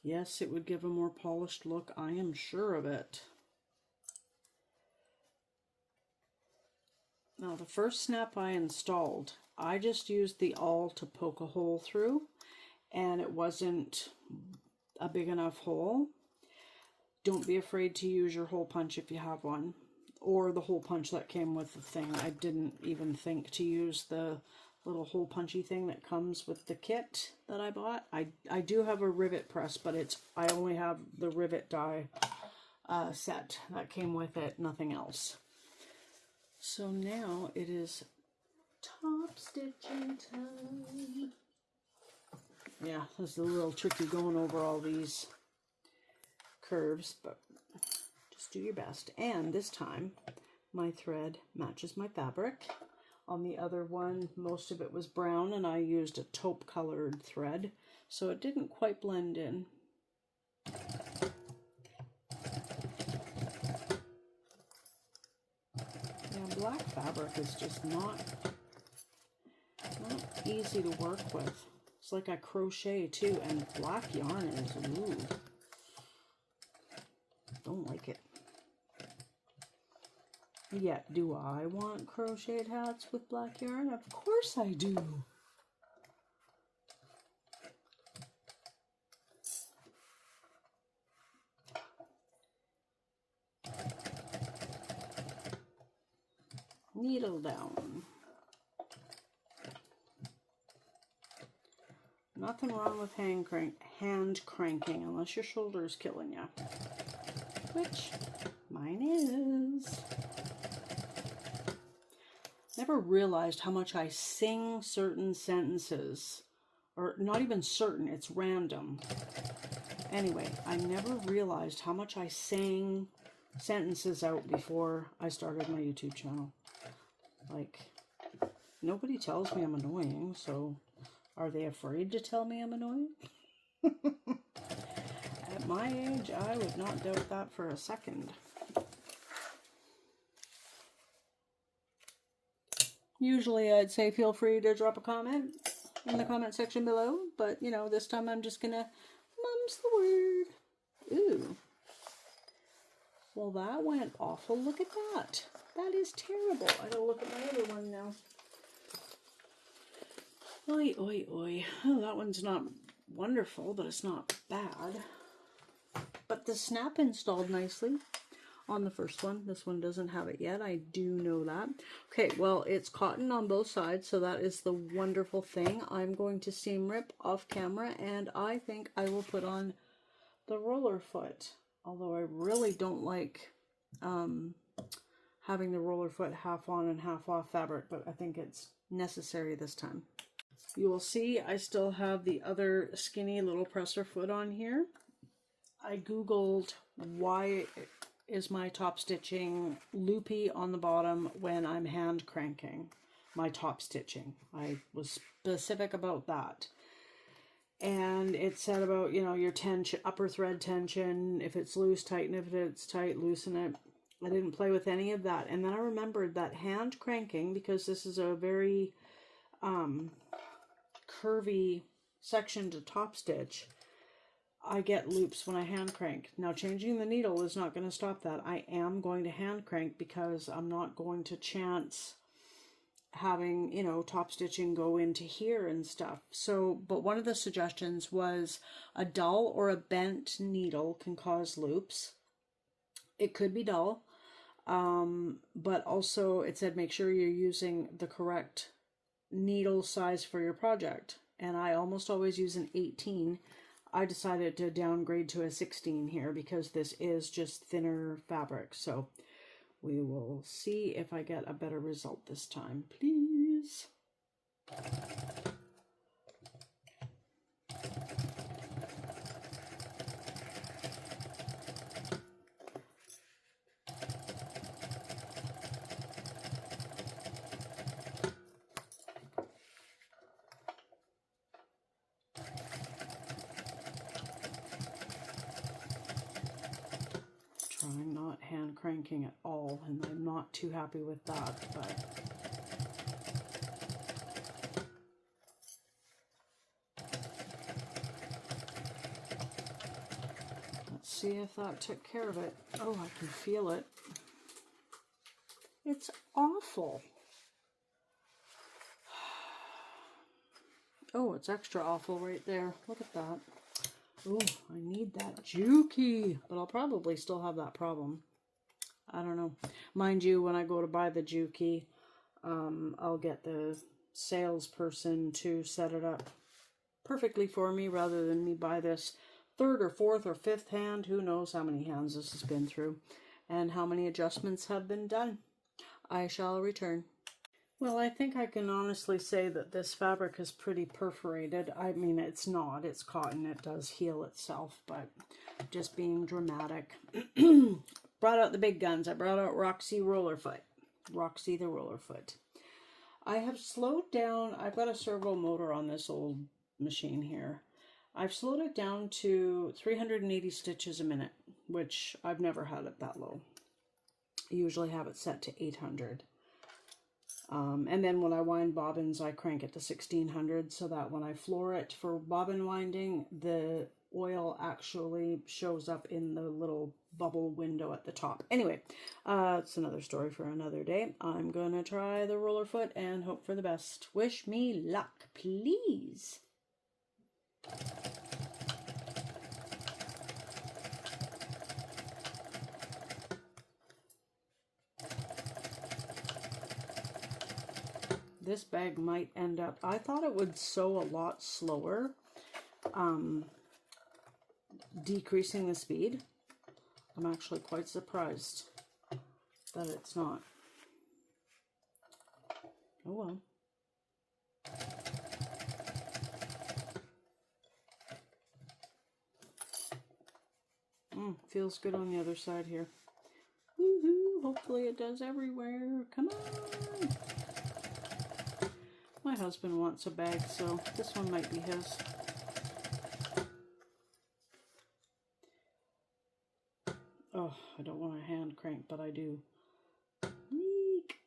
Yes, it would give a more polished look. I am sure of it. Now the first snap I installed, I just used the awl to poke a hole through, and it wasn't a big enough hole. Don't be afraid to use your hole punch if you have one, or the hole punch that came with the thing. I didn't even think to use the little hole punchy thing that comes with the kit that I bought. I do have a rivet press, but I only have the rivet die set that came with it, nothing else. So now it is top stitching time. Yeah, this is a little tricky going over all these curves, but just do your best. And this time my thread matches my fabric. On the other one, most of it was brown, and I used a taupe colored thread, so it didn't quite blend in. Yeah, black fabric is just not easy to work with. It's like I crochet too, and black yarn is, ooh, don't like it. Yet, do I want crocheted hats with black yarn? Of course I do. Needle down. Nothing wrong with hand cranking unless your shoulder is killing you, which mine is. Never realized how much I sing certain sentences, or not even certain, it's random. Anyway, I never realized how much I sang sentences out before I started my YouTube channel. Like, nobody tells me I'm annoying, so are they afraid to tell me I'm annoying? At my age, I would not doubt that for a second. Usually I'd say feel free to drop a comment in the comment section below, but you know, this time I'm just gonna mum's the word. Ooh. Well, that went awful. Look at that. That is terrible. I gotta look at my other one now. Oi, oi, oi. Oh, that one's not wonderful, but it's not bad. But the snap installed nicely on the first one. This one doesn't have it yet. I do know that. Okay, well, it's cotton on both sides, so that is the wonderful thing. I'm going to seam rip off camera, and I think I will put on the roller foot. Although I really don't like having the roller foot half on and half off fabric, but I think it's necessary this time. You will see I still have the other skinny little presser foot on here. I googled why is my top stitching loopy on the bottom when I'm hand cranking my top stitching. I was specific about that. And it said about, you know, your tension, upper thread tension, if it's loose, tighten, if it's tight, loosen it. I didn't play with any of that. And then I remembered that hand cranking, because this is a very curvy section to top stitch, I get loops when I hand crank. Now, changing the needle is not going to stop that. I am going to hand crank because I'm not going to chance having, you know, top stitching go into here and stuff. So, but one of the suggestions was a dull or a bent needle can cause loops. It could be dull, but also it said make sure you're using the correct needle size for your project. And I almost always use an 18. I decided to downgrade to a 16 here because this is just thinner fabric. So we will see if I get a better result this time, please. hand cranking at all, and I'm not too happy with that, but let's see if that took care of it. Oh, I can feel it. It's awful. Oh, it's extra awful right there. Look at that. Oh, I need that Juki, but I'll probably still have that problem. I don't know. Mind you, when I go to buy the Juki, I'll get the salesperson to set it up perfectly for me rather than me buy this third or fourth or fifth hand. Who knows how many hands this has been through and how many adjustments have been done. I shall return. Well, I think I can honestly say that this fabric is pretty perforated. I mean, it's not. It's cotton. It does heal itself, but just being dramatic. Brought out the big guns. I brought out Roxy Rollerfoot. Roxy the Rollerfoot. I have slowed down. I've got a servo motor on this old machine here. I've slowed it down to 380 stitches a minute, which I've never had it that low. I usually have it set to 800. And then when I wind bobbins, I crank it to 1600 so that when I floor it for bobbin winding, the oil actually shows up in the little bubble window at the top. Anyway, it's another story for another day. I'm going to try the Rollerfoot and hope for the best. Wish me luck, please. This bag might end up, I thought it would sew a lot slower, decreasing the speed. I'm actually quite surprised that it's not. Oh well. Feels good on the other side here. Woohoo! Hopefully it does everywhere. Come on! My husband wants a bag, so this one might be his. Oh, I don't want a hand crank, but I do. Eek.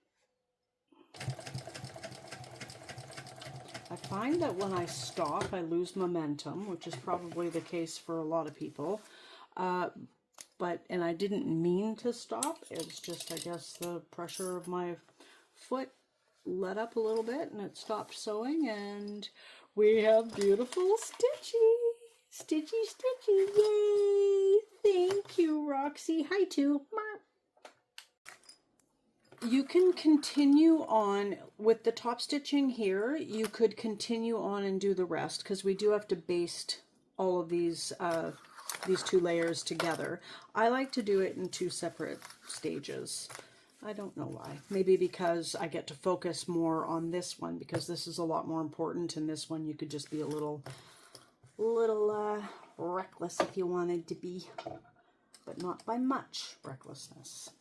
I find that when I stop, I lose momentum, which is probably the case for a lot of people. And I didn't mean to stop. It's just, I guess, the pressure of my foot let up a little bit and it stopped sewing, and we have beautiful stitchy. Yay! Thank you, Roxy. Hi, too. You can continue on with the top stitching here. You could continue on and do the rest because we do have to baste all of these two layers together. I like to do it in two separate stages. I don't know why. Maybe because I get to focus more on this one because this is a lot more important, and this one you could just be a little reckless if you wanted to be, but not by much recklessness.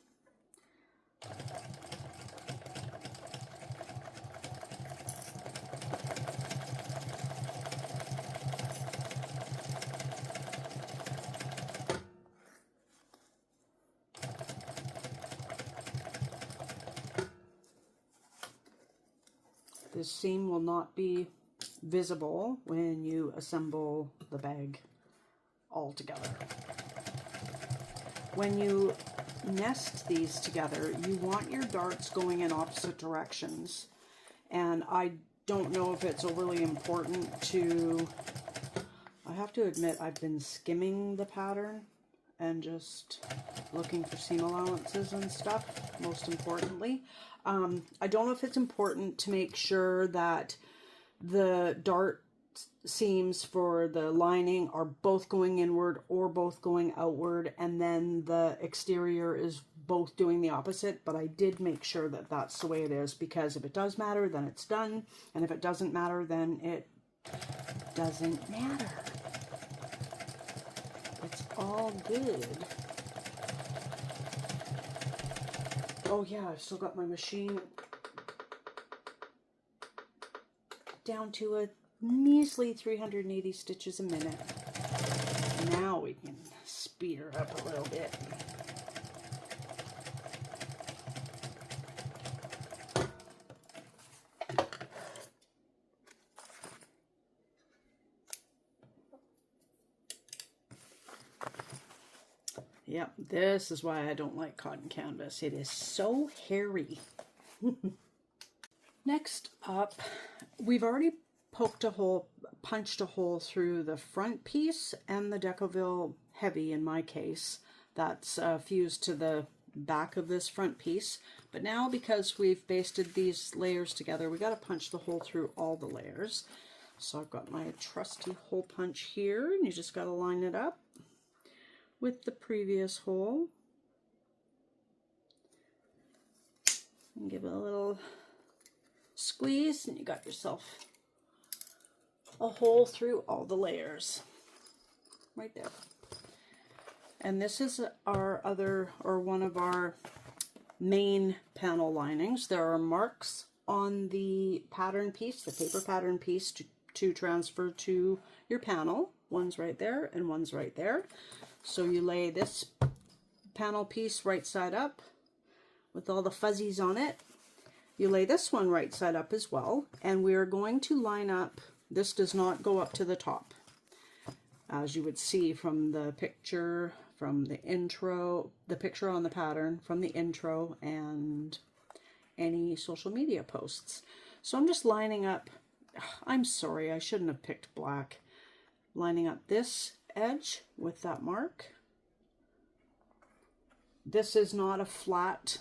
This seam will not be visible when you assemble the bag all together. When you nest these together, you want your darts going in opposite directions. And I don't know if it's overly important to, I have to admit I've been skimming the pattern and just looking for seam allowances and stuff, most importantly. I don't know if it's important to make sure that the dart seams for the lining are both going inward or both going outward, and then the exterior is both doing the opposite, but I did make sure that that's the way it is, because if it does matter, then it's done, and if it doesn't matter, then it doesn't matter. It's all good. Oh yeah, I've still got my machine down to a measly 380 stitches a minute. Now we can speed her up a little bit. Yep, this is why I don't like cotton canvas. It is so hairy. Next up, we've already punched a hole through the front piece and the Decoville Heavy in my case. That's fused to the back of this front piece. But now, because we've basted these layers together, we got to punch the hole through all the layers. So I've got my trusty hole punch here, and you just got to line it up with the previous hole. And give it a little squeeze, and you got yourself a hole through all the layers. Right there. And this is our other, or one of our main panel linings. There are marks on the pattern piece, the paper pattern piece, to transfer to your panel. One's right there and one's right there. So you lay this panel piece right side up with all the fuzzies on it. You lay this one right side up as well, and we're going to line up. This does not go up to the top, as you would see from the picture, from the intro, the picture on the pattern, from the intro, and any social media posts. So I'm just lining up. I'm sorry, I shouldn't have picked black. Lining up this edge with that mark. This is not a flat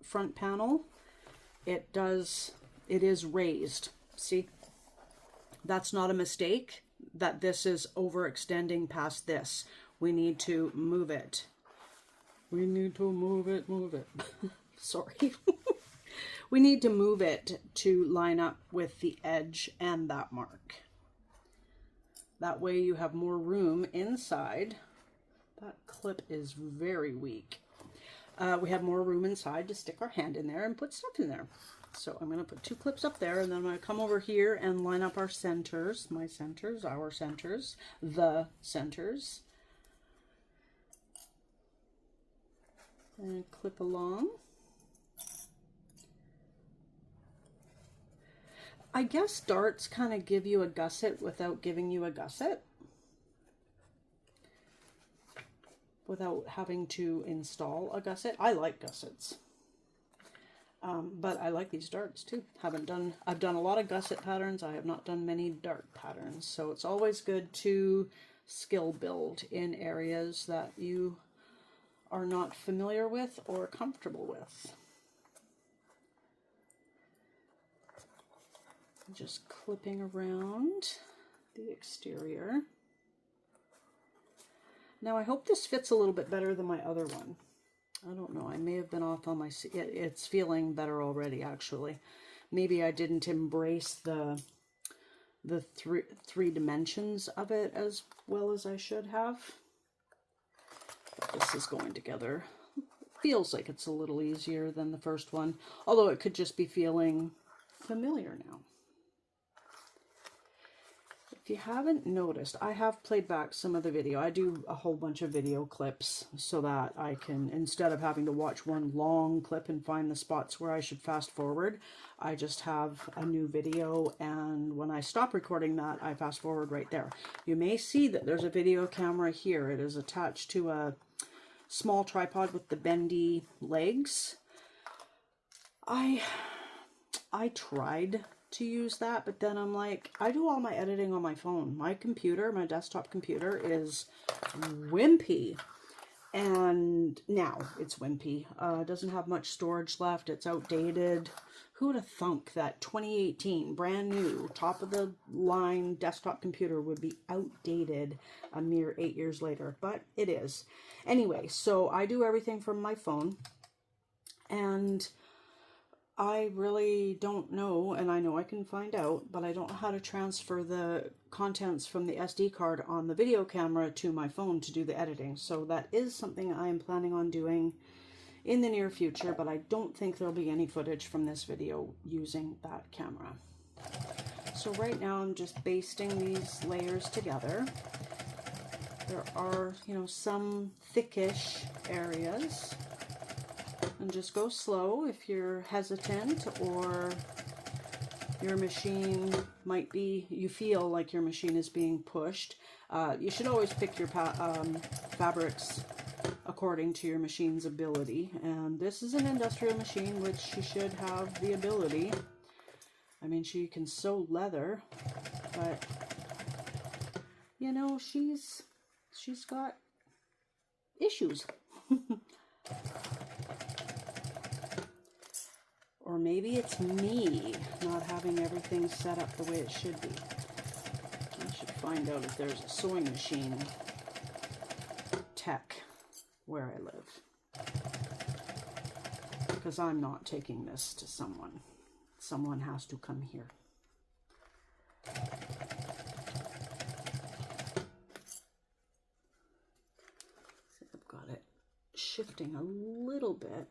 front panel. It is raised. See, that's not a mistake, that this is overextending past this. We need to move it. We need to move it. Sorry. We need to move it to line up with the edge and that mark. That way you have more room inside. That clip is very weak. We have more room inside to stick our hand in there and put stuff in there. So I'm going to put 2 clips up there, and then I'm going to come over here and line up our centers, my centers, our centers, the centers. And clip along. I guess darts kind of give you a gusset without giving you a gusset. Without having to install a gusset. I like gussets. But I like these darts too. I've done a lot of gusset patterns. I have not done many dart patterns. So it's always good to skill build in areas that you are not familiar with or comfortable with. Just clipping around the exterior. Now I hope this fits a little bit better than my other one. I don't know, I may have been off on my, it's feeling better already actually. Maybe I didn't embrace the three dimensions of it as well as I should have. But this is going together. Feels like it's a little easier than the first one, although it could just be feeling familiar now. If you haven't noticed, I have played back some of the video. I do a whole bunch of video clips so that I can, instead of having to watch one long clip and find the spots where I should fast forward, I just have a new video, and when I stop recording that, I fast forward right there. You may see that there's a video camera here. It is attached to a small tripod with the bendy legs. I tried to use that, but then I'm like, I do all my editing on my phone. My computer, my desktop computer, is wimpy, and now it's wimpy. Doesn't have much storage left. It's outdated. Who would have thunk that 2018 brand new top of the line desktop computer would be outdated a mere 8 years later? But it is. Anyway, so I do everything from my phone, and I really don't know, and I know I can find out, but I don't know how to transfer the contents from the SD card on the video camera to my phone to do the editing. So that is something I am planning on doing in the near future, but I don't think there'll be any footage from this video using that camera. So right now I'm just basting these layers together. There are, some thickish areas. And just go slow if you're hesitant, or your machine might be, you feel like your machine is being pushed. You should always pick your fabrics according to your machine's ability. And this is an industrial machine, which she should have the ability. I mean, she can sew leather, but you know, she's got issues. Or maybe it's me not having everything set up the way it should be. I should find out if there's a sewing machine tech where I live. Because I'm not taking this to someone. Someone has to come here. See, I've got it shifting a little bit.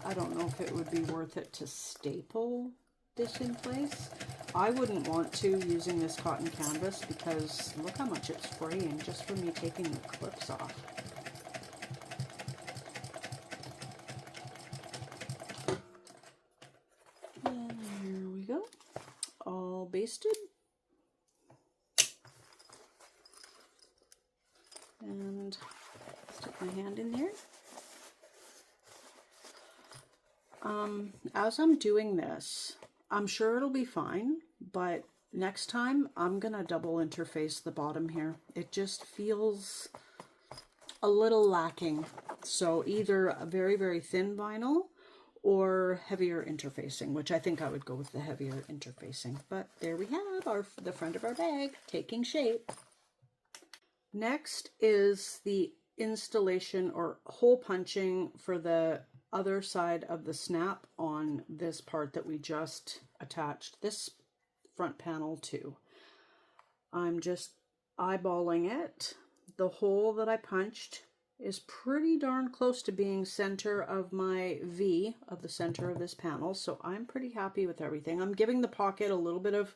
I don't know if it would be worth it to staple this in place. I wouldn't want to using this cotton canvas because look how much it's fraying just from me taking the clips off. And here we go, all basted. And stick my hand in there. As I'm doing this, I'm sure it'll be fine, but next time I'm gonna double interface the bottom here. It just feels a little lacking. So either a very, very thin vinyl or heavier interfacing, which I think I would go with the heavier interfacing. But there we have the front of our bag taking shape. Next is the installation or hole punching for the other side of the snap on this part that we just attached this front panel to. I'm just eyeballing it. The hole that I punched is pretty darn close to being center of my V of the center of this panel, so I'm pretty happy with everything. I'm giving the pocket a little bit of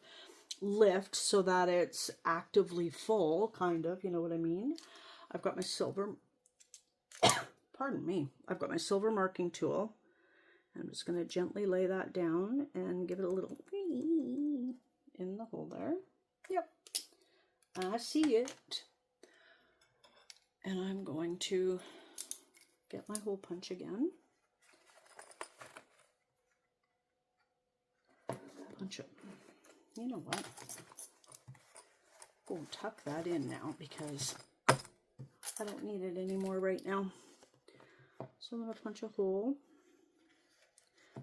lift so that it's actively full, kind of, you know what I mean? I've got my silver pardon me, I've got my silver marking tool. I'm just going to gently lay that down and give it a little in the hole there. Yep, I see it. And I'm going to get my hole punch again. Punch it. You know what? We'll tuck that in now because I don't need it anymore right now. So I'm going to punch a hole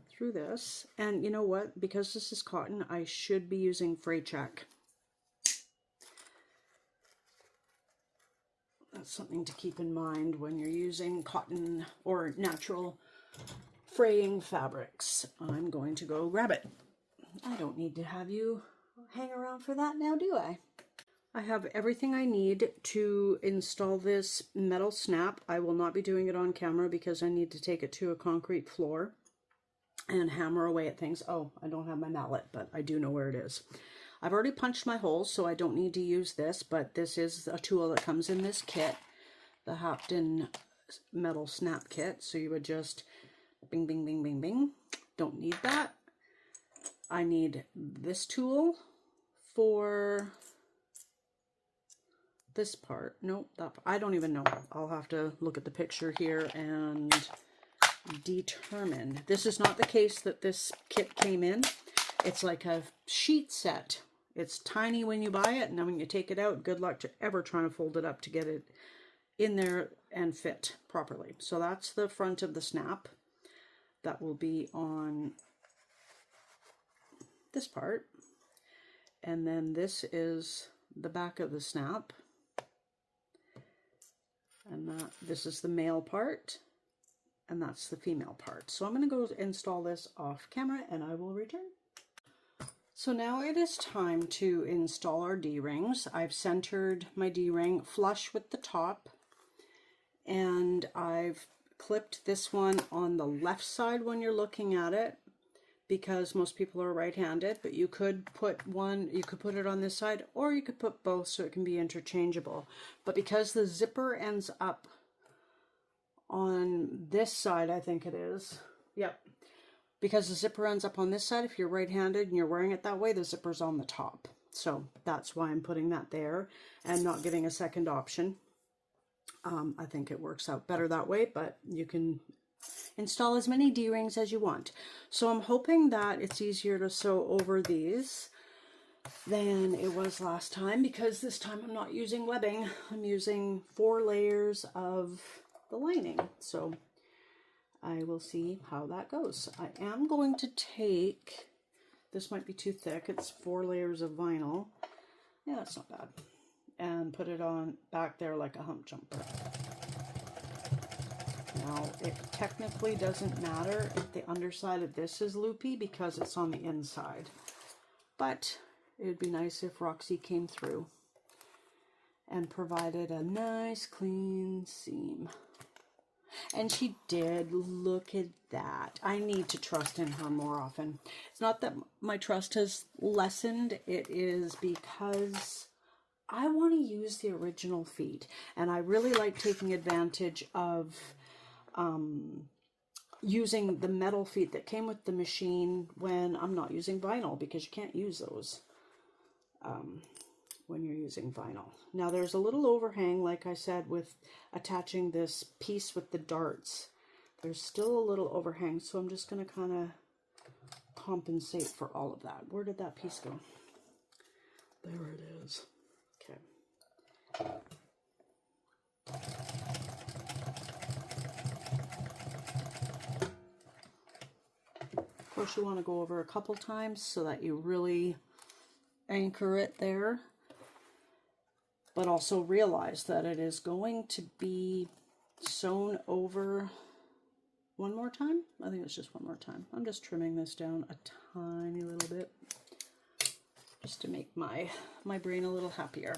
through this. And you know what? Because this is cotton, I should be using fray check. That's something to keep in mind when you're using cotton or natural fraying fabrics. I'm going to go grab it. I don't need to have you hang around for that now, do I? I have everything I need to install this metal snap. I will not be doing it on camera because I need to take it to a concrete floor and hammer away at things. Oh, I don't have my mallet, but I do know where it is. I've already punched my holes, so I don't need to use this, but this is a tool that comes in this kit, the Hapton metal snap kit. So you would just bing, bing, bing, bing, bing. Don't need that. I need this tool for this part. Nope, that part. I don't even know. I'll have to look at the picture here and determine. This is not the case that this kit came in. It's like a sheet set. It's tiny when you buy it, and then when you take it out, good luck to ever trying to fold it up to get it in there and fit properly. So that's the front of the snap. That will be on this part. And then this is the back of the snap. And this is the male part. And that's the female part. So I'm going to go install this off camera and I will return. So now it is time to install our D-rings. I've centered my D-ring flush with the top, and I've clipped this one on the left side when you're looking at it because most people are right-handed, but you could put it on this side or you could put both so it can be interchangeable. But because the zipper ends up on this side, I think it is. Yep. Because the zipper ends up on this side, if you're right-handed and you're wearing it that way, the zipper's on the top. So that's why I'm putting that there and not giving a second option. I think it works out better that way, but you can install as many D-rings as you want. So I'm hoping that it's easier to sew over these than it was last time, because this time I'm not using webbing. I'm using 4 layers of the lining. So I will see how that goes. I am going to take, this might be too thick, it's 4 layers of vinyl. Yeah, that's not bad. And put it on back there like a hump jumper. Now, it technically doesn't matter if the underside of this is loopy because it's on the inside. But it would be nice if Roxy came through and provided a nice clean seam. And she did. Look at that. I need to trust in her more often. It's not that my trust has lessened. It is because I want to use the original feet. And I really like taking advantage of using the metal feet that came with the machine when I'm not using vinyl, because you can't use those when you're using vinyl. Now there's a little overhang, like I said, with attaching this piece with the darts. There's still a little overhang, so I'm just going to kind of compensate for all of that. Where did that piece go? There it is. Okay. Of course, you want to go over a couple times so that you really anchor it there, but also realize that it is going to be sewn over one more time. I think it's just one more time. I'm just trimming this down a tiny little bit just to make my brain a little happier.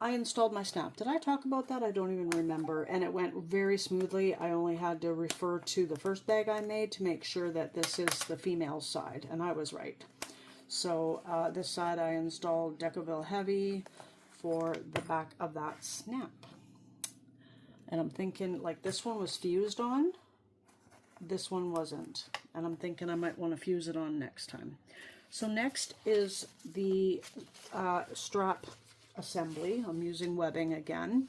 I installed my snap. Did I talk about that? I don't even remember. And it went very smoothly. I only had to refer to the first bag I made to make sure that this is the female side, and I was right. So this side I installed Decoville Heavy for the back of that snap. And I'm thinking, like, this one was fused on, this one wasn't. And I'm thinking I might want to fuse it on next time. So next is the strap assembly. I'm using webbing again.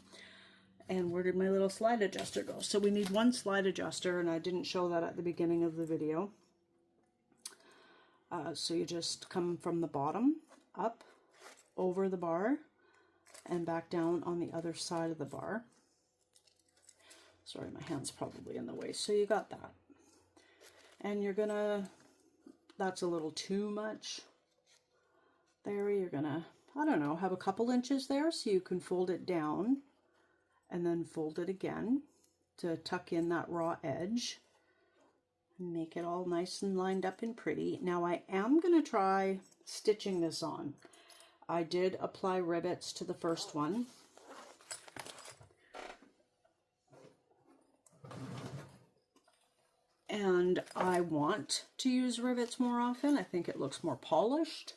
And where did my little slide adjuster go? So we need one slide adjuster, and I didn't show that at the beginning of the video. So you just come from the bottom up over the bar and back down on the other side of the bar. Sorry, my hand's probably in the way. So you got that. And you're gonna, that's a little too much there. You're gonna, I don't know, have a couple inches there so you can fold it down and then fold it again to tuck in that raw edge. Make it all nice and lined up and pretty. Now I am going to try stitching this on. I did apply rivets to the first one. And I want to use rivets more often. I think it looks more polished.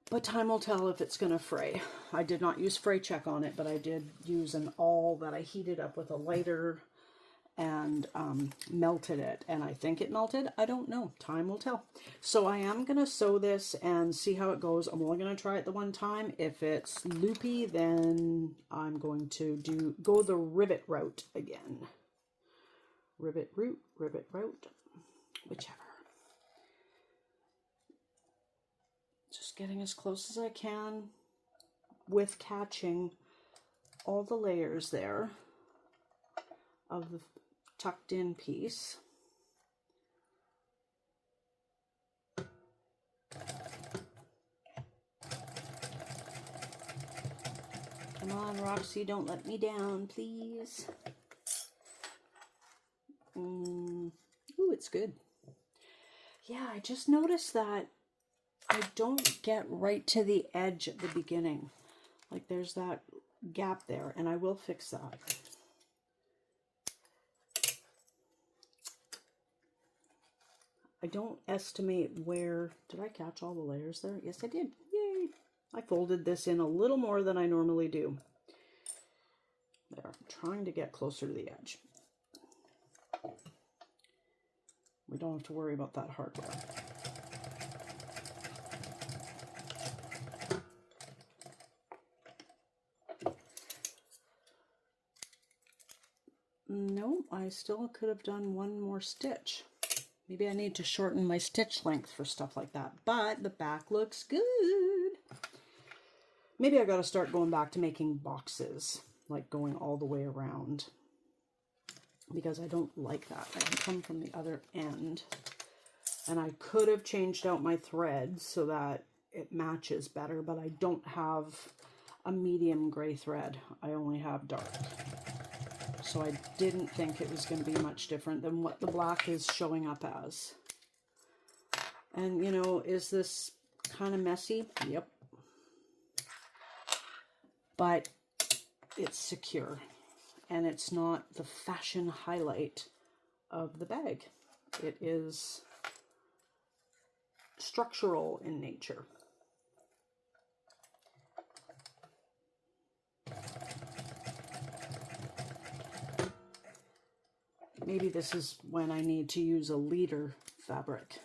But time will tell if it's going to fray. I did not use fray check on it, but I did use an awl that I heated up with a lighter and melted it, and I think it melted. I don't know. Time will tell. So I am going to sew this and see how it goes. I'm only going to try it the one time. If it's loopy, then I'm going to go the rivet route again. Rivet route, whichever. Just getting as close as I can with catching all the layers there of the tucked in piece. Come on, Roxy, don't let me down, please. Ooh, it's good. Yeah, I just noticed that I don't get right to the edge at the beginning. Like there's that gap there, and I will fix that. I don't estimate where, did I catch all the layers there? Yes, I did. Yay! I folded this in a little more than I normally do. There, I'm trying to get closer to the edge. We don't have to worry about that hardware. No, I still could have done one more stitch. Maybe I need to shorten my stitch length for stuff like that, but the back looks good. Maybe I got to start going back to making boxes, like going all the way around, because I don't like that. I can come from the other end, and I could have changed out my threads so that it matches better, but I don't have a medium gray thread. I only have dark. So I didn't think it was going to be much different than what the black is showing up as. And, you know, is this kind of messy? Yep. But it's secure. And it's not the fashion highlight of the bag. It is structural in nature. Maybe this is when I need to use a leader fabric.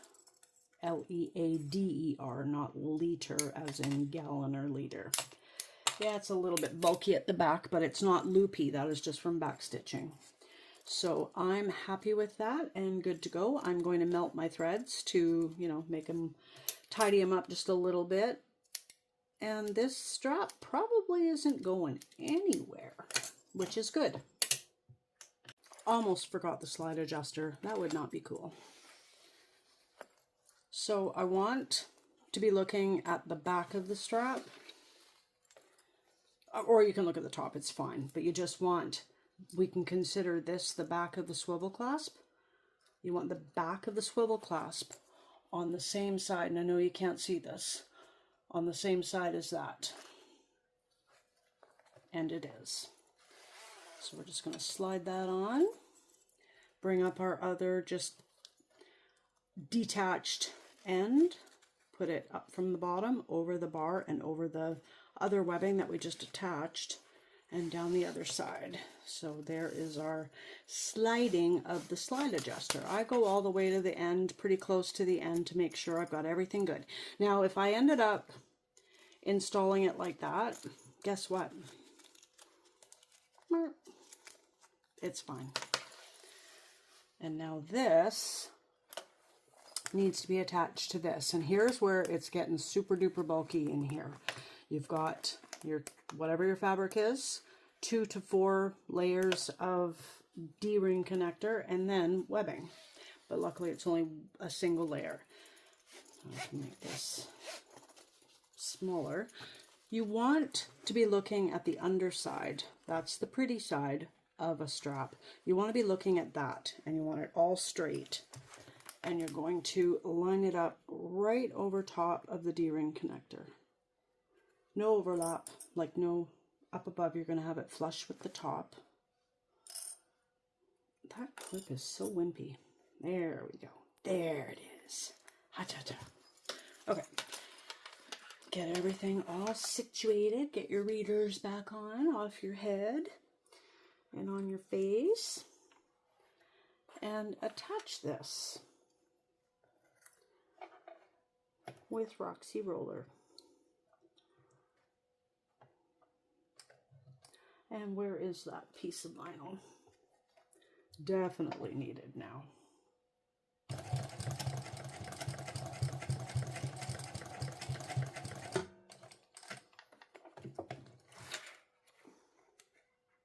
L-E-A-D-E-R, not liter as in gallon or liter. Yeah, it's a little bit bulky at the back, but it's not loopy. That is just from back stitching. So I'm happy with that and good to go. I'm going to melt my threads to, you know, make them, tidy them up just a little bit. And this strap probably isn't going anywhere, which is good. Almost forgot the slide adjuster. That would not be cool. So I want to be looking at the back of the strap, or you can look at the top, it's fine, but you just want, we can consider this the back of the swivel clasp. You want the back of the swivel clasp on the same side, and I know you can't see this, on the same side as that. And it is. So we're just going to slide that on, bring up our other just detached end, put it up from the bottom, over the bar, and over the other webbing that we just attached, and down the other side. So there is our sliding of the slide adjuster. I go all the way to the end, pretty close to the end, to make sure I've got everything good. Now, if I ended up installing it like that, guess what? It's fine. And now this needs to be attached to this. And here's where it's getting super duper bulky in here. You've got your, whatever your fabric is, 2 to 4 layers of D-ring connector and then webbing. But luckily it's only a single layer. I can make this smaller. You want to be looking at the underside. That's the pretty side of a strap. You want to be looking at that, and you want it all straight. And you're going to line it up right over top of the D-ring connector. No overlap, like no up above. You're going to have it flush with the top. That clip is so wimpy. There we go. There it is. Ha-ta-ta. Okay. Get everything all situated. Get your readers back on, off your head and on your face. And attach this with Roxy Roller. And where is that piece of vinyl? Definitely needed now.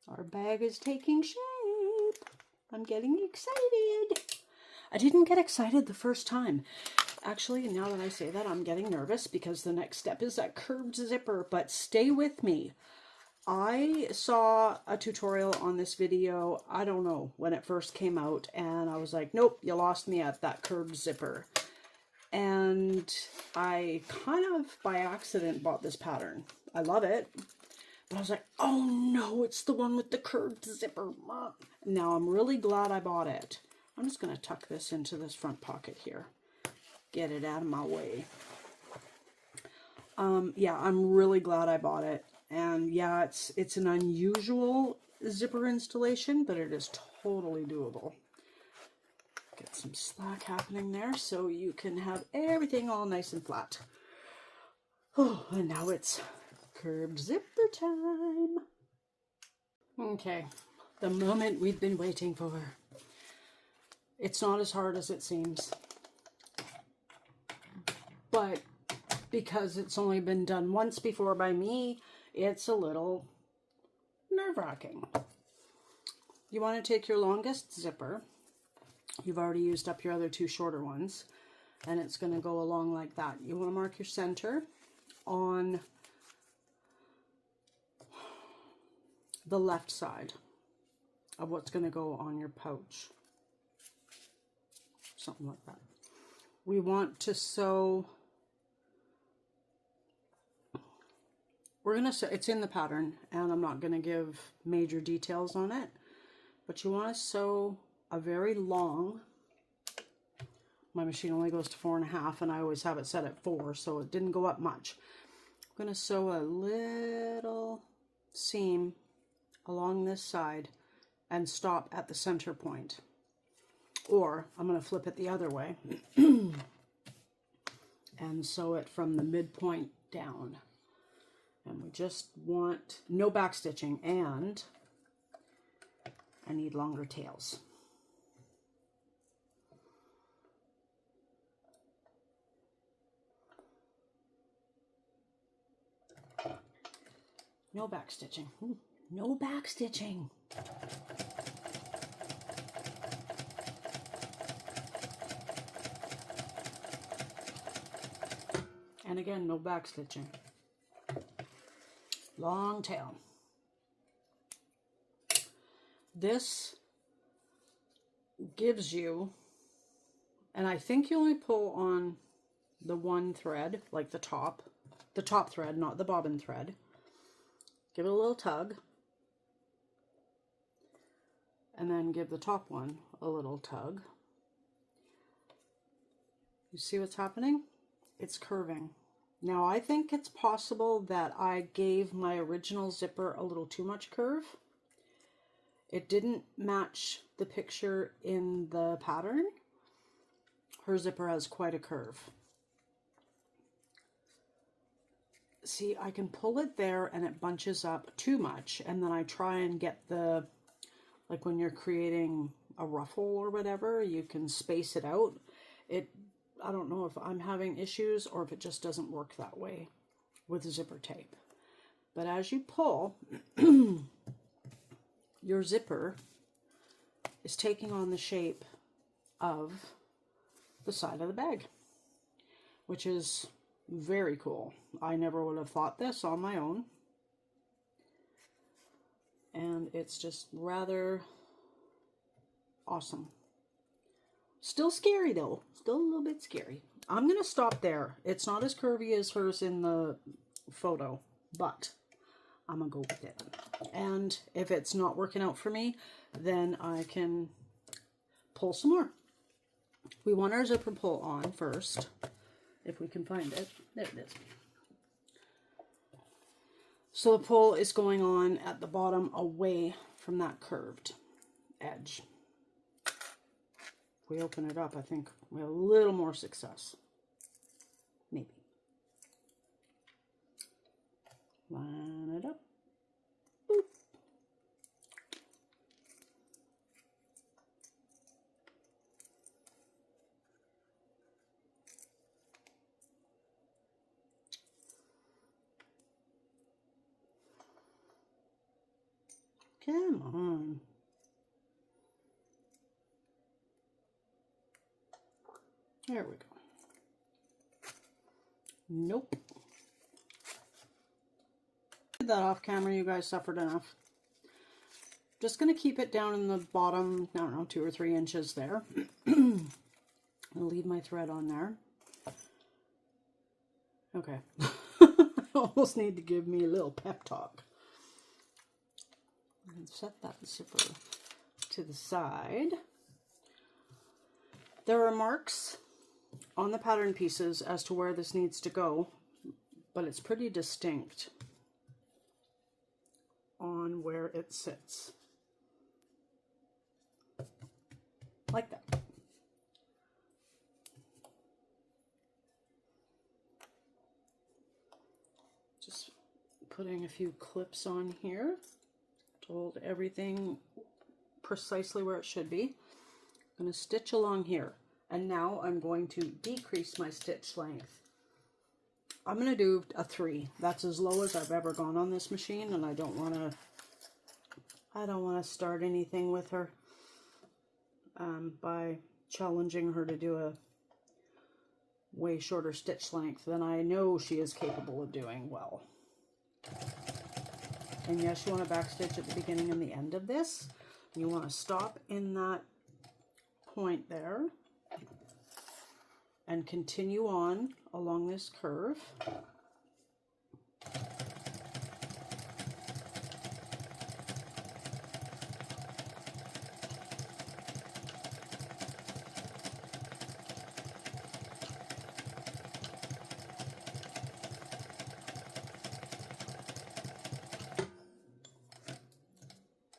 Our bag is taking shape. I'm getting excited. I didn't get excited the first time. Actually, now that I say that, I'm getting nervous because the next step is that curved zipper, but stay with me. I saw a tutorial on this video, I don't know, when it first came out, and I was like, nope, you lost me at that curved zipper. And I kind of by accident bought this pattern. I love it. But I was like, oh no, it's the one with the curved zipper. Now I'm really glad I bought it. I'm just going to tuck this into this front pocket here. Get it out of my way. Yeah, I'm really glad I bought it. And yeah, it's an unusual zipper installation, but it is totally doable. Get some slack happening there so you can have everything all nice and flat. Oh, and now it's curved zipper time. Okay, The moment we've been waiting for. It's not as hard as it seems. But because it's only been done once before by me, it's a little nerve-wracking. You want to take your longest zipper. You've already used up your other two shorter ones. And it's going to go along like that. You want to mark your center on the left side of what's going to go on your pouch. Something like that. We want to sew, we're going to sew, it's in the pattern and I'm not going to give major details on it, but you want to sew a very long, my machine only goes to 4.5 and I always have it set at 4, so it didn't go up much. I'm going to sew a little seam along this side and stop at the center point. Or I'm going to flip it the other way and sew it from the midpoint down. And we just want no back stitching, and I need longer tails. No back stitching. Ooh, no back stitching. And again, no back stitching. Long tail. This gives you, and I think you only pull on the one thread, like the top thread, not the bobbin thread. Give it a little tug. And then give the top one a little tug. You see what's happening? It's curving. Now I think it's possible that I gave my original zipper a little too much curve. It didn't match the picture in the pattern. Her zipper has quite a curve. See, I can pull it there and it bunches up too much, and then I try and get the, like when you're creating a ruffle or whatever, you can space it out. I don't know if I'm having issues or if it just doesn't work that way with zipper tape. But as you pull, your zipper is taking on the shape of the side of the bag, which is very cool. I never would have thought this on my own. And it's just rather awesome. Still scary though. Still a little bit scary. I'm going to stop there. It's not as curvy as hers in the photo, but I'm going to go with it. And if it's not working out for me, then I can pull some more. We want our zipper pull on first, if we can find it. There it is. So the pull is going on at the bottom away from that curved edge. If we open it up, I think we have a little more success. Maybe. Line it up. Boop. Come on. There we go. Nope. Did that off camera, you guys suffered enough. Just going to keep it down in the bottom, I don't know, 2 or 3 inches there. I'll leave my thread on there. Okay. I almost need to give me a little pep talk. And set that zipper to the side. There are marks on the pattern pieces as to where this needs to go, but it's pretty distinct on where it sits. Like that. Just putting a few clips on here to hold everything precisely where it should be. I'm going to stitch along here. And now I'm going to decrease my stitch length. I'm going to do a 3. That's as low as I've ever gone on this machine, and I don't want to start anything with her by challenging her to do a way shorter stitch length than I know she is capable of doing well. And yes, you want to backstitch at the beginning and the end of this. You want to stop in that point there and continue on along this curve.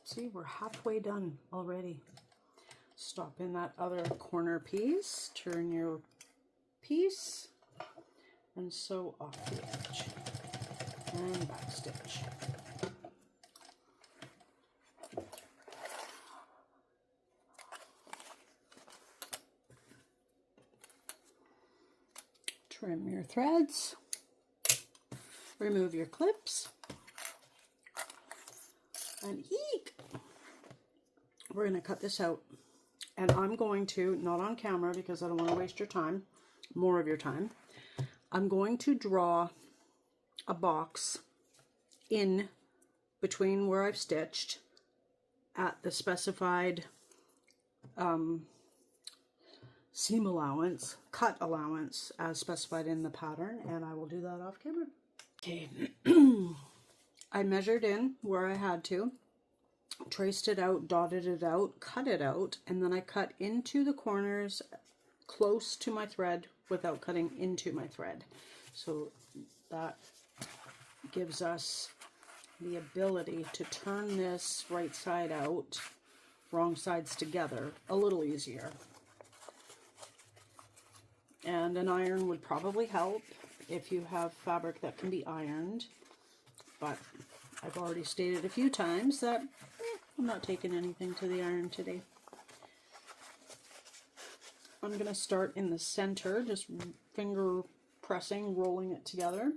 See, we're halfway done already. Stop in that other corner piece, turn your piece, and sew off the edge, and backstitch. Trim your threads, remove your clips, and eek! We're going to cut this out. And I'm going to, not on camera because I don't want to waste your time, more of your time, I'm going to draw a box in between where I've stitched at the specified seam allowance, cut allowance as specified in the pattern, and I will do that off camera. Okay, I measured in where I had to, traced it out, dotted it out, cut it out, and then I cut into the corners close to my thread without cutting into my thread. So that gives us the ability to turn this right side out, wrong sides together, a little easier. And an iron would probably help if you have fabric that can be ironed, but I've already stated a few times that I'm not taking anything to the iron today. I'm going to start in the center, just finger pressing, rolling it together.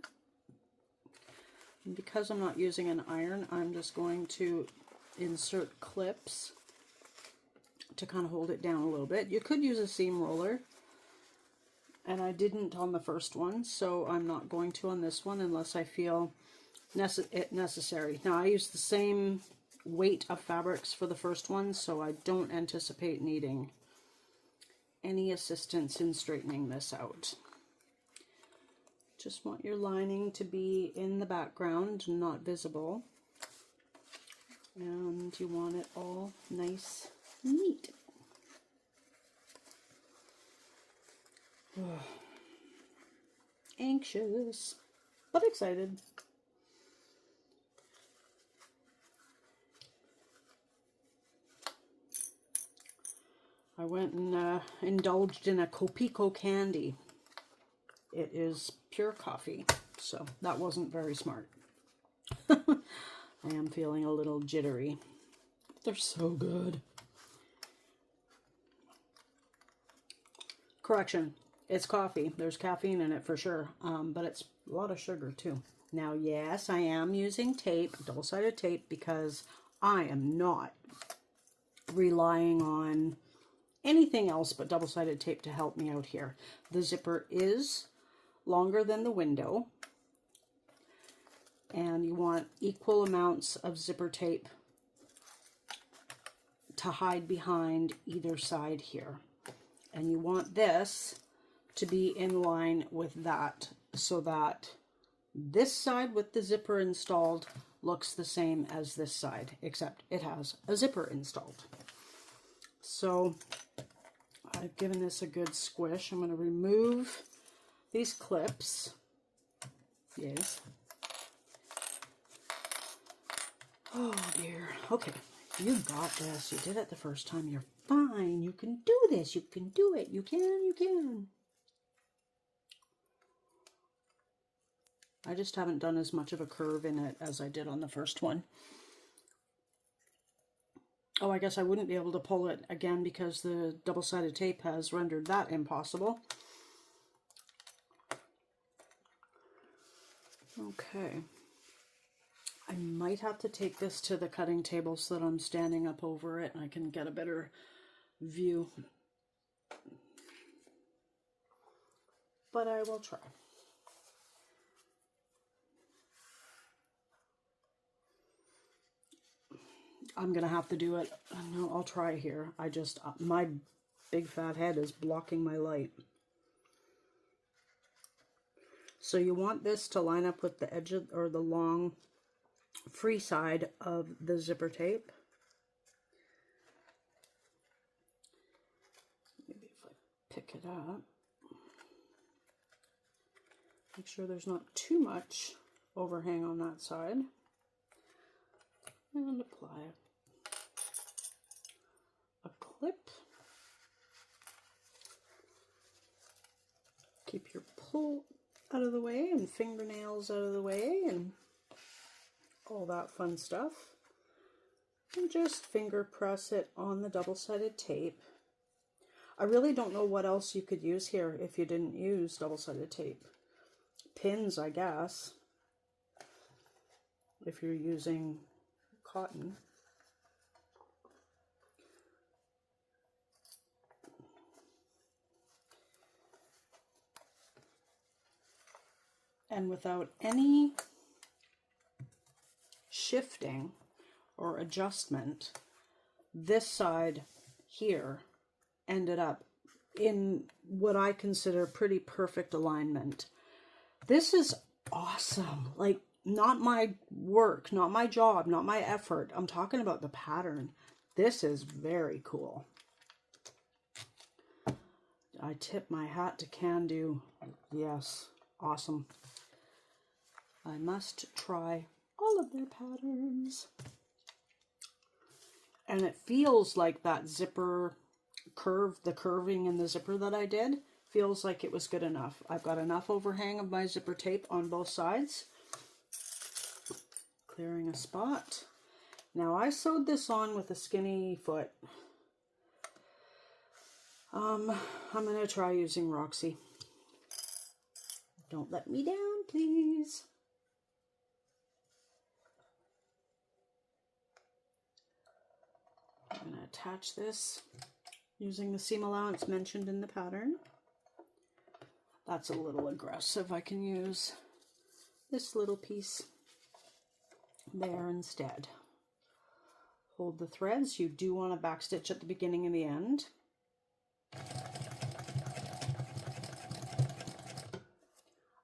And because I'm not using an iron, I'm just going to insert clips to kind of hold it down a little bit. You could use a seam roller, and I didn't on the first one, so I'm not going to on this one unless I feel it necessary. Now I use the same weight of fabrics for the first one, so I don't anticipate needing any assistance in straightening this out. Just want your lining to be in the background, not visible, and you want it all nice and neat. Anxious, but excited. I went and indulged in a Copico candy. It is pure coffee, so that wasn't very smart. I am feeling a little jittery. They're so good. Correction, it's coffee. There's caffeine in it for sure, but it's a lot of sugar too. Now, yes, I am using tape, double-sided tape, because I am not relying on anything else but double-sided tape to help me out here. The zipper is longer than the window, and you want equal amounts of zipper tape to hide behind either side here. And you want this to be in line with that, so that this side with the zipper installed looks the same as this side, except it has a zipper installed. So I've given this a good squish. I'm going to remove these clips. Yes. Oh dear. Okay. You got this. You did it the first time. You're fine. You can do this. You can do it. You can. I just haven't done as much of a curve in it as I did on the first one. Oh, I guess I wouldn't be able to pull it again because the double-sided tape has rendered that impossible. Okay. I might have to take this to the cutting table so that I'm standing up over it and I can get a better view. But I will try. I'm gonna have to do it. No, I'll try here. My big fat head is blocking my light. So you want this to line up with the edge of, or the long free side of the zipper tape. Maybe if I pick it up, make sure there's not too much overhang on that side, and apply a clip. Keep your pull out of the way and fingernails out of the way and all that fun stuff. And just finger press it on the double-sided tape. I really don't know what else you could use here if you didn't use double-sided tape. Pins, I guess, if you're using cotton. And without any shifting or adjustment, this side here ended up in what I consider pretty perfect alignment. This is awesome. Like, not my work, not my job, not my effort. I'm talking about the pattern. This is very cool. I tip my hat to Kandou. Yes, awesome. I must try all of their patterns. And it feels like that zipper curve, the curving in the zipper that I did, feels like it was good enough. I've got enough overhang of my zipper tape on both sides. Clearing a spot. Now I sewed this on with a skinny foot. I'm going to try using Roxy. Don't let me down, please. I'm going to attach this using the seam allowance mentioned in the pattern. That's a little aggressive. I can use this little piece there instead. Hold the threads. You do want to backstitch at the beginning and the end.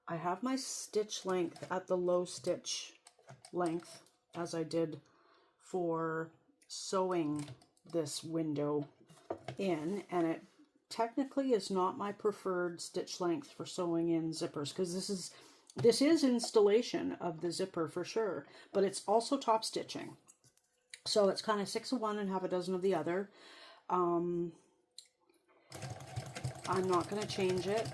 I have my stitch length at the low stitch length, as I did for sewing this window in, and it technically is not my preferred stitch length for sewing in zippers, because this is installation of the zipper for sure, but it's also top stitching. So it's kind of 6 of one and half a dozen of the other. I'm not going to change it.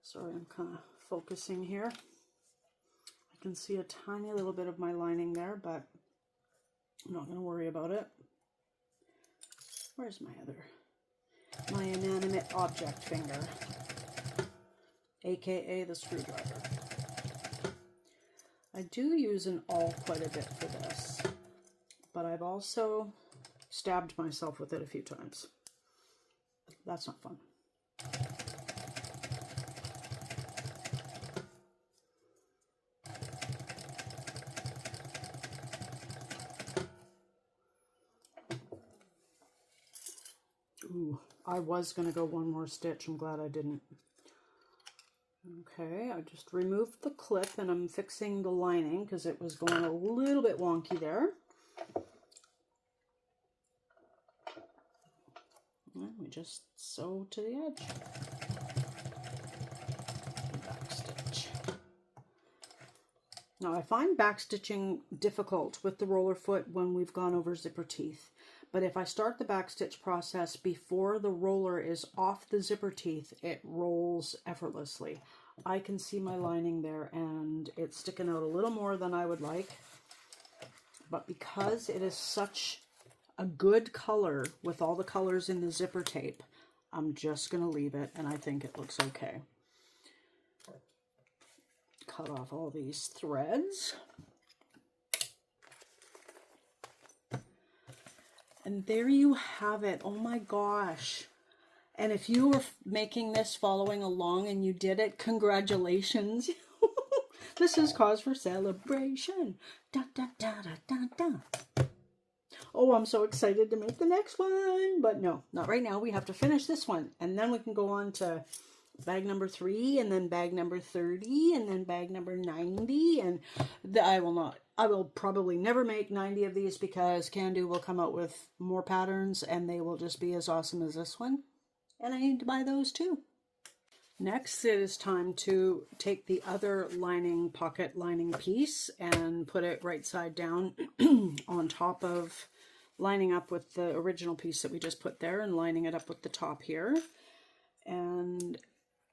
Sorry, I'm kind of focusing here. I can see a tiny little bit of my lining there, but I'm not going to worry about it. Where's my inanimate object finger, aka the screwdriver. I do use an awl quite a bit for this, but I've also stabbed myself with it a few times. That's not fun. Ooh, I was going to go one more stitch. I'm glad I didn't. Okay, I just removed the clip and I'm fixing the lining because it was going a little bit wonky there. And we just sew to the edge. Backstitch. Now I find backstitching difficult with the roller foot when we've gone over zipper teeth. But if I start the backstitch process before the roller is off the zipper teeth, it rolls effortlessly. I can see my lining there and it's sticking out a little more than I would like. but because it is such a good color with all the colors in the zipper tape, I'm just going to leave it, and I think it looks okay. Cut off all these threads. And there you have it. Oh my gosh. And if you were making this following along and you did it, congratulations. This is cause for celebration. Da, da, da, da, da, da. Oh, I'm so excited to make the next one. But no, not right now. We have to finish this one. And then we can go on to bag number 3, and then bag number 30, and then bag number 90. And I will probably never make 90 of these because Kandou will come out with more patterns and they will just be as awesome as this one. And I need to buy those too. Next, it is time to take the other lining, pocket lining piece and put it right side down on top of lining up with the original piece that we just put there and lining it up with the top here. And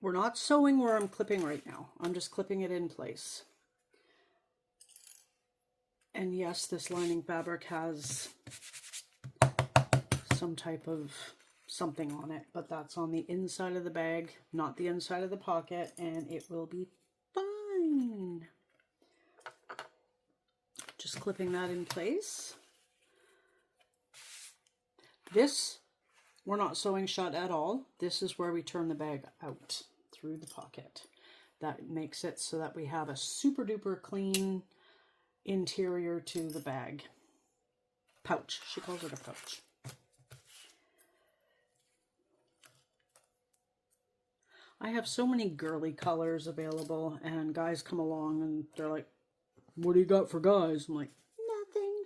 we're not sewing where I'm clipping right now. I'm just clipping it in place. And yes, this lining fabric has some type of something on it, but that's on the inside of the bag, not the inside of the pocket, and it will be fine. Just clipping that in place. This, we're not sewing shut at all. This is where we turn the bag out through the pocket. That makes it so that we have a super duper clean interior to the bag. Pouch. She calls it a pouch. I have so many girly colors available, and guys come along and they're like, what do you got for guys? I'm like, nothing.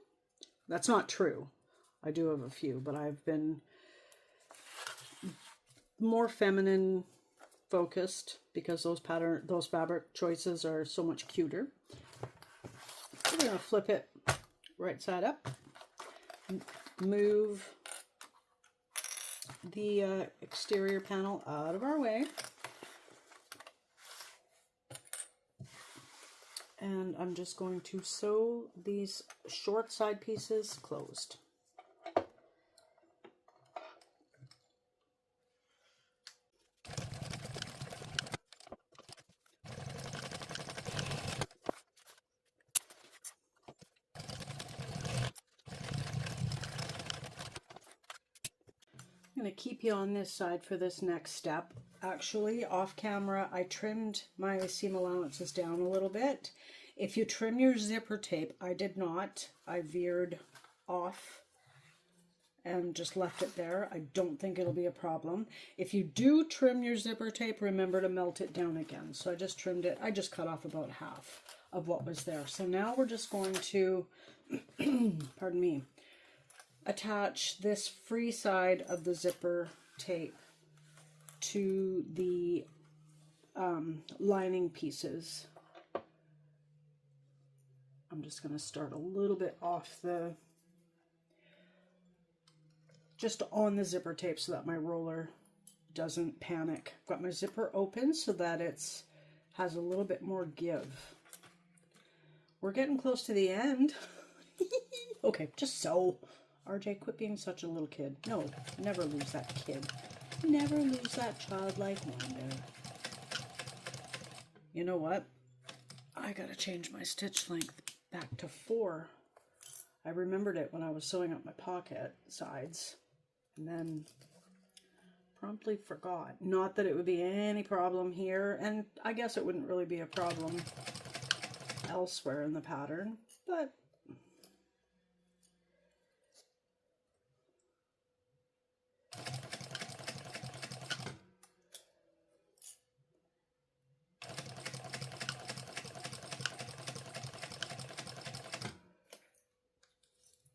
That's not true. I do have a few, but I've been more feminine focused because those fabric choices are so much cuter. We're going to flip it right side up, move the exterior panel out of our way. And I'm just going to sew these short side pieces closed. I'm going to keep you on this side for this next step. Actually, off camera, I trimmed my seam allowances down a little bit. If you trim your zipper tape, I did not. I veered off and just left it there. I don't think it'll be a problem. If you do trim your zipper tape, remember to melt it down again. So I just trimmed it. I just cut off about half of what was there. So now we're just going to, pardon me, attach this free side of the zipper tape to the lining pieces. I'm just going to start a little bit off just on the zipper tape so that my roller doesn't panic. I've got my zipper open so that it's has a little bit more give. We're getting close to the end. Okay, just sew. RJ, quit being such a little kid. No, never lose that kid. Never lose that childlike wonder. You know what? I gotta change my stitch length back to 4. I remembered it when I was sewing up my pocket sides and then promptly forgot. Not that it would be any problem here, and I guess it wouldn't really be a problem elsewhere in the pattern, but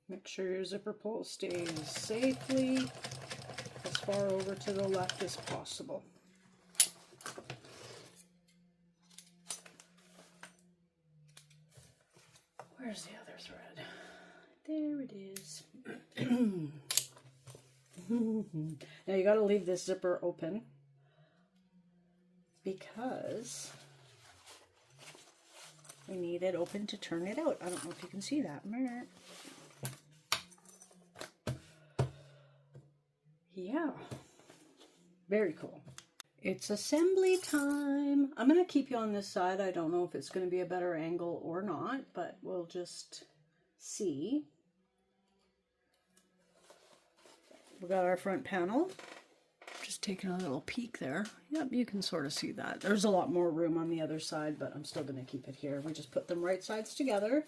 make sure your zipper pull stays safely as far over to the left as possible. Where's the other thread? There it is. Now you got to leave this zipper open because I need it open to turn it out. I don't know if you can see that. Yeah, very cool. It's assembly time. I'm going to keep you on this side. I don't know if it's going to be a better angle or not, but we'll just see. We got our front panel. Just taking a little peek there. Yep, you can sort of see that. There's a lot more room on the other side, but I'm still going to keep it here. We just put them right sides together,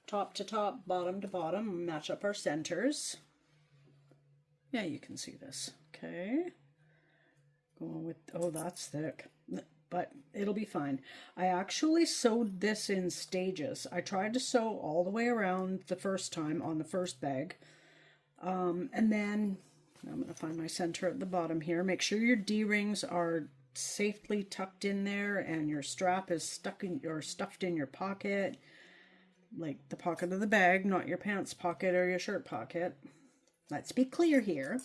top to top, bottom to bottom, match up our centers. Yeah, you can see this. Okay. Going with, oh, that's thick, but it'll be fine. I actually sewed this in stages. I tried to sew all the way around the first time on the first bag. And then I'm going to find my center at the bottom here. Make sure your D-rings are safely tucked in there and your strap is stuck in or stuffed in your pocket, like the pocket of the bag, not your pants pocket or your shirt pocket. Let's be clear here.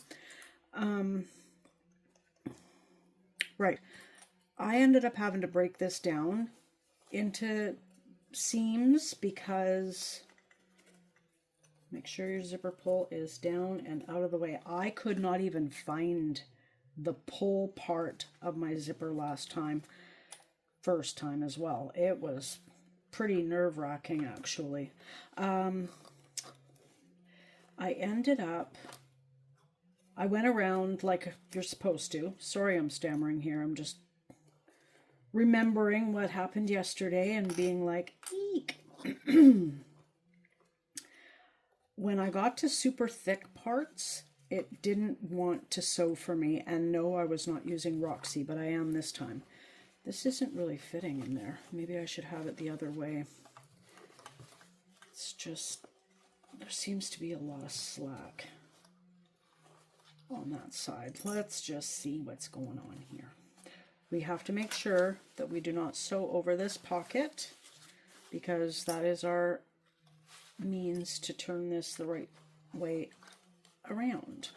Right. I ended up having to break this down into seams because make sure your zipper pull is down and out of the way. I could not even find the pull part of my zipper first time as well. It was pretty nerve-wracking actually. I went around like you're supposed to. Sorry I'm stammering here. I'm just remembering what happened yesterday and being like, eek. When I got to super thick parts, it didn't want to sew for me. And no, I was not using Roxy, but I am this time. This isn't really fitting in there. Maybe I should have it the other way. It's just, there seems to be a lot of slack on that side. Let's just see what's going on here. We have to make sure that we do not sew over this pocket because that is our means to turn this the right way around.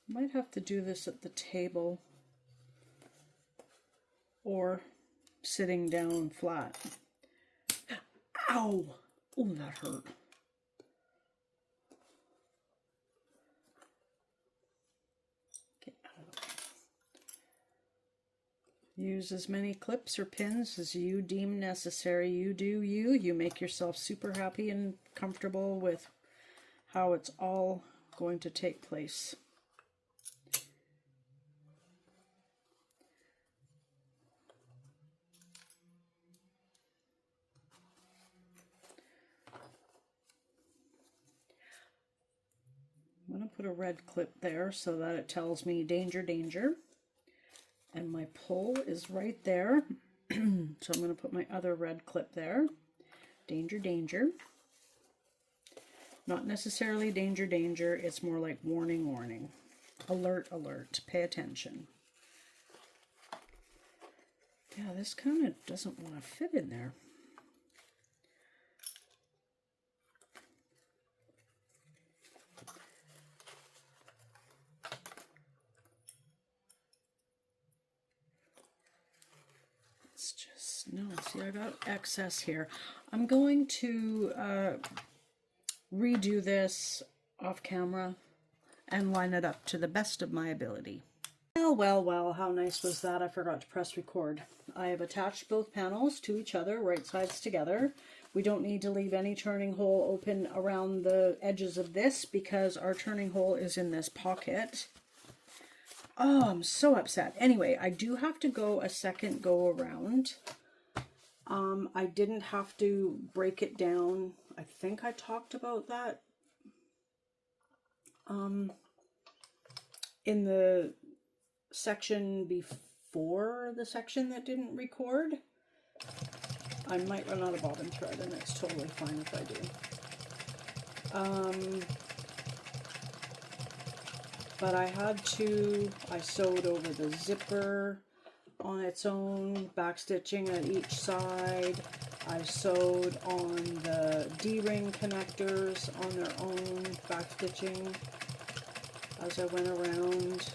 Might have to do this at the table or sitting down flat. Ow! Oh, that hurt. Get out of the way. Use as many clips or pins as you deem necessary. You do you. You make yourself super happy and comfortable with how it's all going to take place. I'm going to put a red clip there so that it tells me danger, danger. And my pull is right there. So I'm going to put my other red clip there. Danger, danger. Not necessarily danger, danger. It's more like warning, warning. Alert, alert. Pay attention. Yeah, this kind of doesn't want to fit in there. No, see, I got excess here. I'm going to redo this off camera and line it up to the best of my ability. Well, well, well, how nice was that? I forgot to press record. I have attached both panels to each other, right sides together. We don't need to leave any turning hole open around the edges of this because our turning hole is in this pocket. Oh, I'm so upset. Anyway, I do have to go a second go around. I didn't have to break it down. I think I talked about that in the section before the section that didn't record. I might run out of bobbin thread and it's totally fine if I do. But I sewed over the zipper on its own, backstitching at each side. I sewed on the D-ring connectors on their own, backstitching as I went around.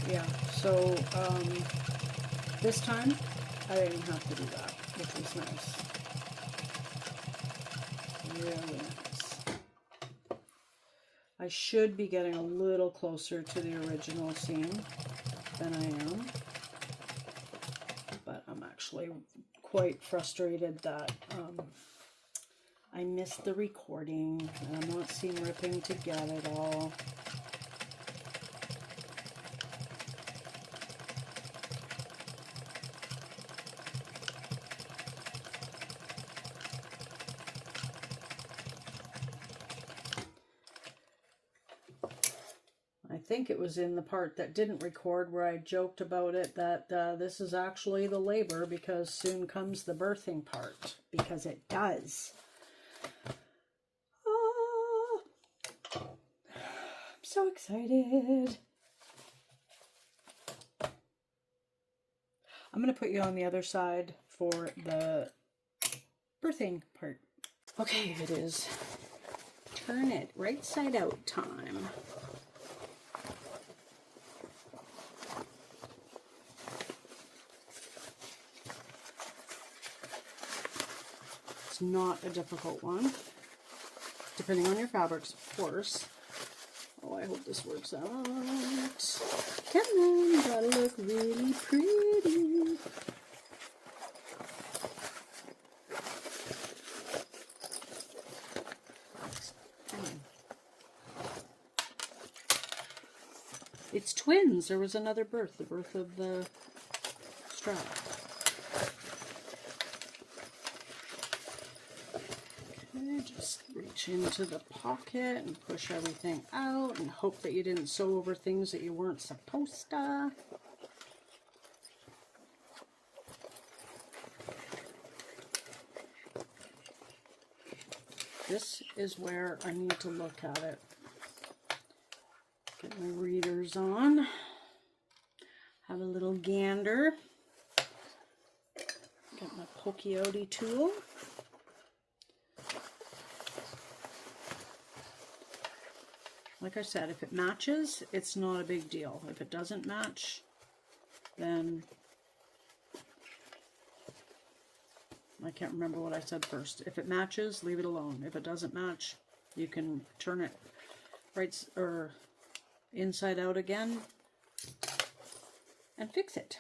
Yeah, so this time I didn't have to do that, which was nice. Really nice. I should be getting a little closer to the original scene than I am, but I'm actually quite frustrated that I missed the recording and I'm not seam ripping to get it all. I think it was in the part that didn't record where I joked about it that this is actually the labor because soon comes the birthing part, because it does. Oh, I'm so excited. I'm going to put you on the other side for the birthing part. Okay, it is turn it right side out time. Not a difficult one, depending on your fabrics, of course. Oh, I hope this works out. Come on, gotta look really pretty. It's twins. There was another birth, the birth of the strap. Just reach into the pocket and push everything out and hope that you didn't sew over things that you weren't supposed to. This is where I need to look at it. Get my readers on. Have a little gander. Get my pokey outy tool. Like I said, if it matches, it's not a big deal. If it doesn't match, then I can't remember what I said first. If it matches, leave it alone. If it doesn't match, you can turn it right or inside out again and fix it.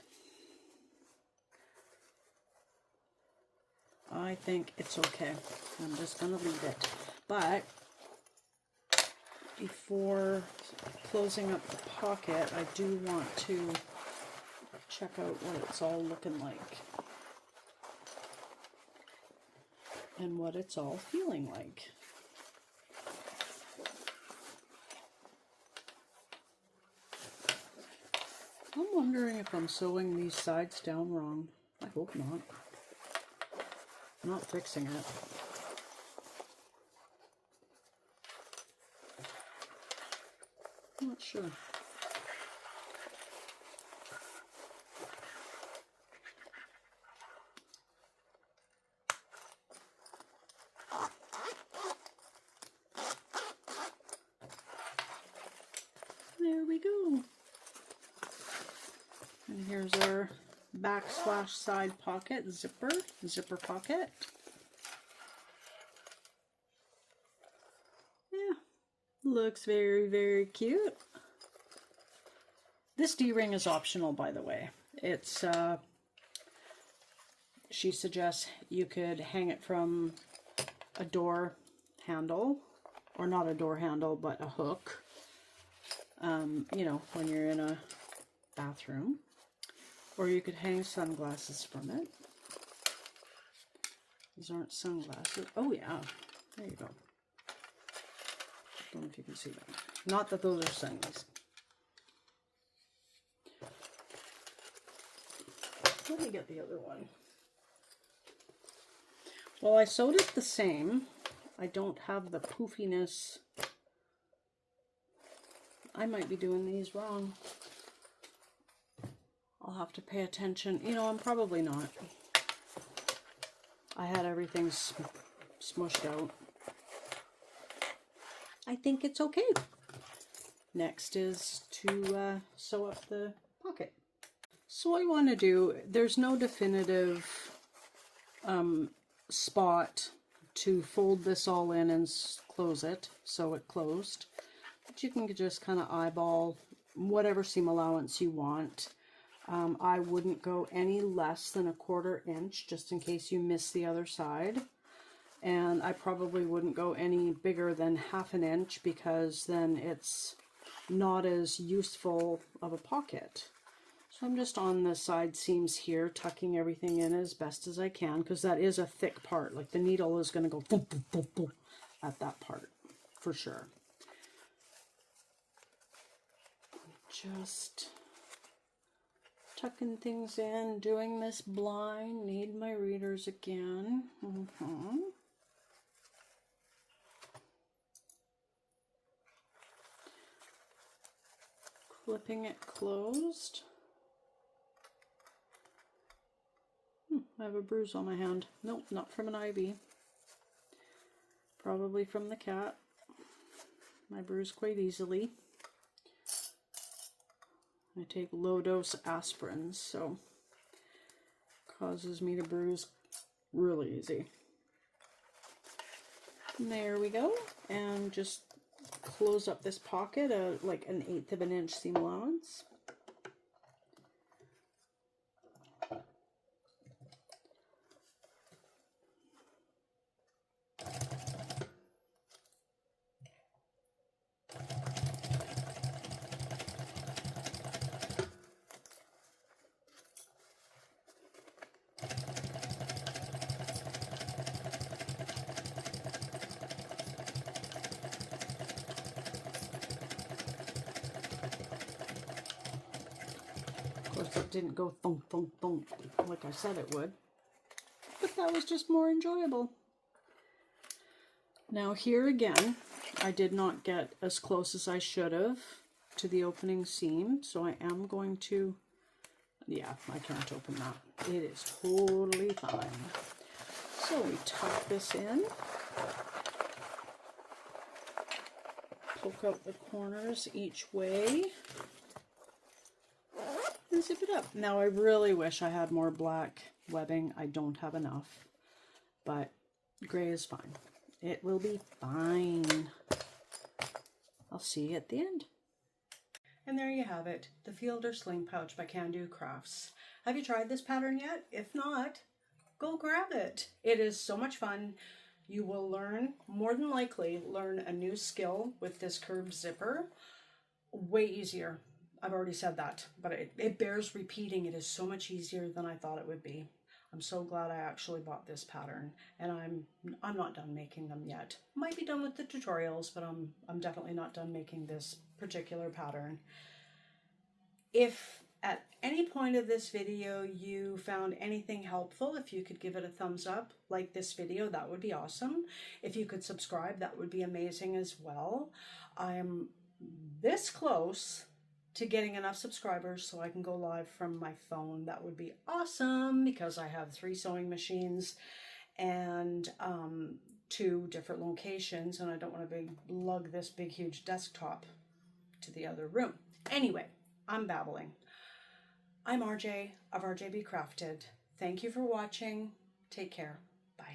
I think it's okay. I'm just going to leave it. But before closing up the pocket, I do want to check out what it's all looking like and what it's all feeling like. I'm wondering if I'm sewing these sides down wrong. I hope not. I'm not fixing it. I'm not sure. There we go. And here's our backslash side pocket zipper pocket. Yeah, looks very, very cute. This D-ring is optional, by the way. It's, she suggests you could hang it from a door handle, or not a door handle, but a hook, you know, when you're in a bathroom. Or you could hang sunglasses from it. These aren't sunglasses. Oh yeah, there you go. Don't know if you can see that. Not that those are sunglasses. Let me get the other one. Well, I sewed it the same. I don't have the poofiness. I might be doing these wrong. I'll have to pay attention. You know, I'm probably not. I had everything smushed out. I think it's okay. Next is to sew up the pocket. So what I want to do, there's no definitive spot to fold this all in and close it, sew it closed. But you can just kind of eyeball whatever seam allowance you want. I wouldn't go any less than 1/4 inch just in case you miss the other side. And I probably wouldn't go any bigger than 1/2 inch because then it's not as useful of a pocket. So I'm just on the side seams here, tucking everything in as best as I can, because that is a thick part. Like the needle is going to go boom, boom, boom, boom at that part, for sure. Just tucking things in, doing this blind. Need my readers again. Clipping it closed. I have a bruise on my hand. Nope, not from an IV. Probably from the cat. I bruise quite easily. I take low-dose aspirins, so causes me to bruise really easy. And there we go. And just close up this pocket, like 1/8 inch seam allowance. Of course, it didn't go thunk, thunk, thunk like I said it would, but that was just more enjoyable. Now here again, I did not get as close as I should have to the opening seam, so I am going to, yeah, I can't open that. It is totally fine. So we tuck this in, poke out the corners each way, and zip it up. Now I really wish I had more black webbing. I don't have enough, but gray is fine. It will be fine. I'll see you at the end. And there you have it, the Fielder Sling Pouch by Kandou Crafts. Have you tried this pattern yet? If not, go grab it. It is so much fun. You will learn, more than likely, learn a new skill with this curved zipper. Way easier. I've already said that, but it bears repeating. It is so much easier than I thought it would be. I'm so glad I actually bought this pattern, and I'm not done making them yet. Might be done with the tutorials, but I'm definitely not done making this particular pattern. If at any point of this video you found anything helpful, if you could give it a thumbs up, like this video, that would be awesome. If you could subscribe, that would be amazing as well. I'm this close to getting enough subscribers so I can go live from my phone. That would be awesome, because I have 3 sewing machines and 2 different locations, and I don't want to lug this big huge desktop to the other room. Anyway, I'm babbling. I'm RJ of RJB Crafted. Thank you for watching. Take care.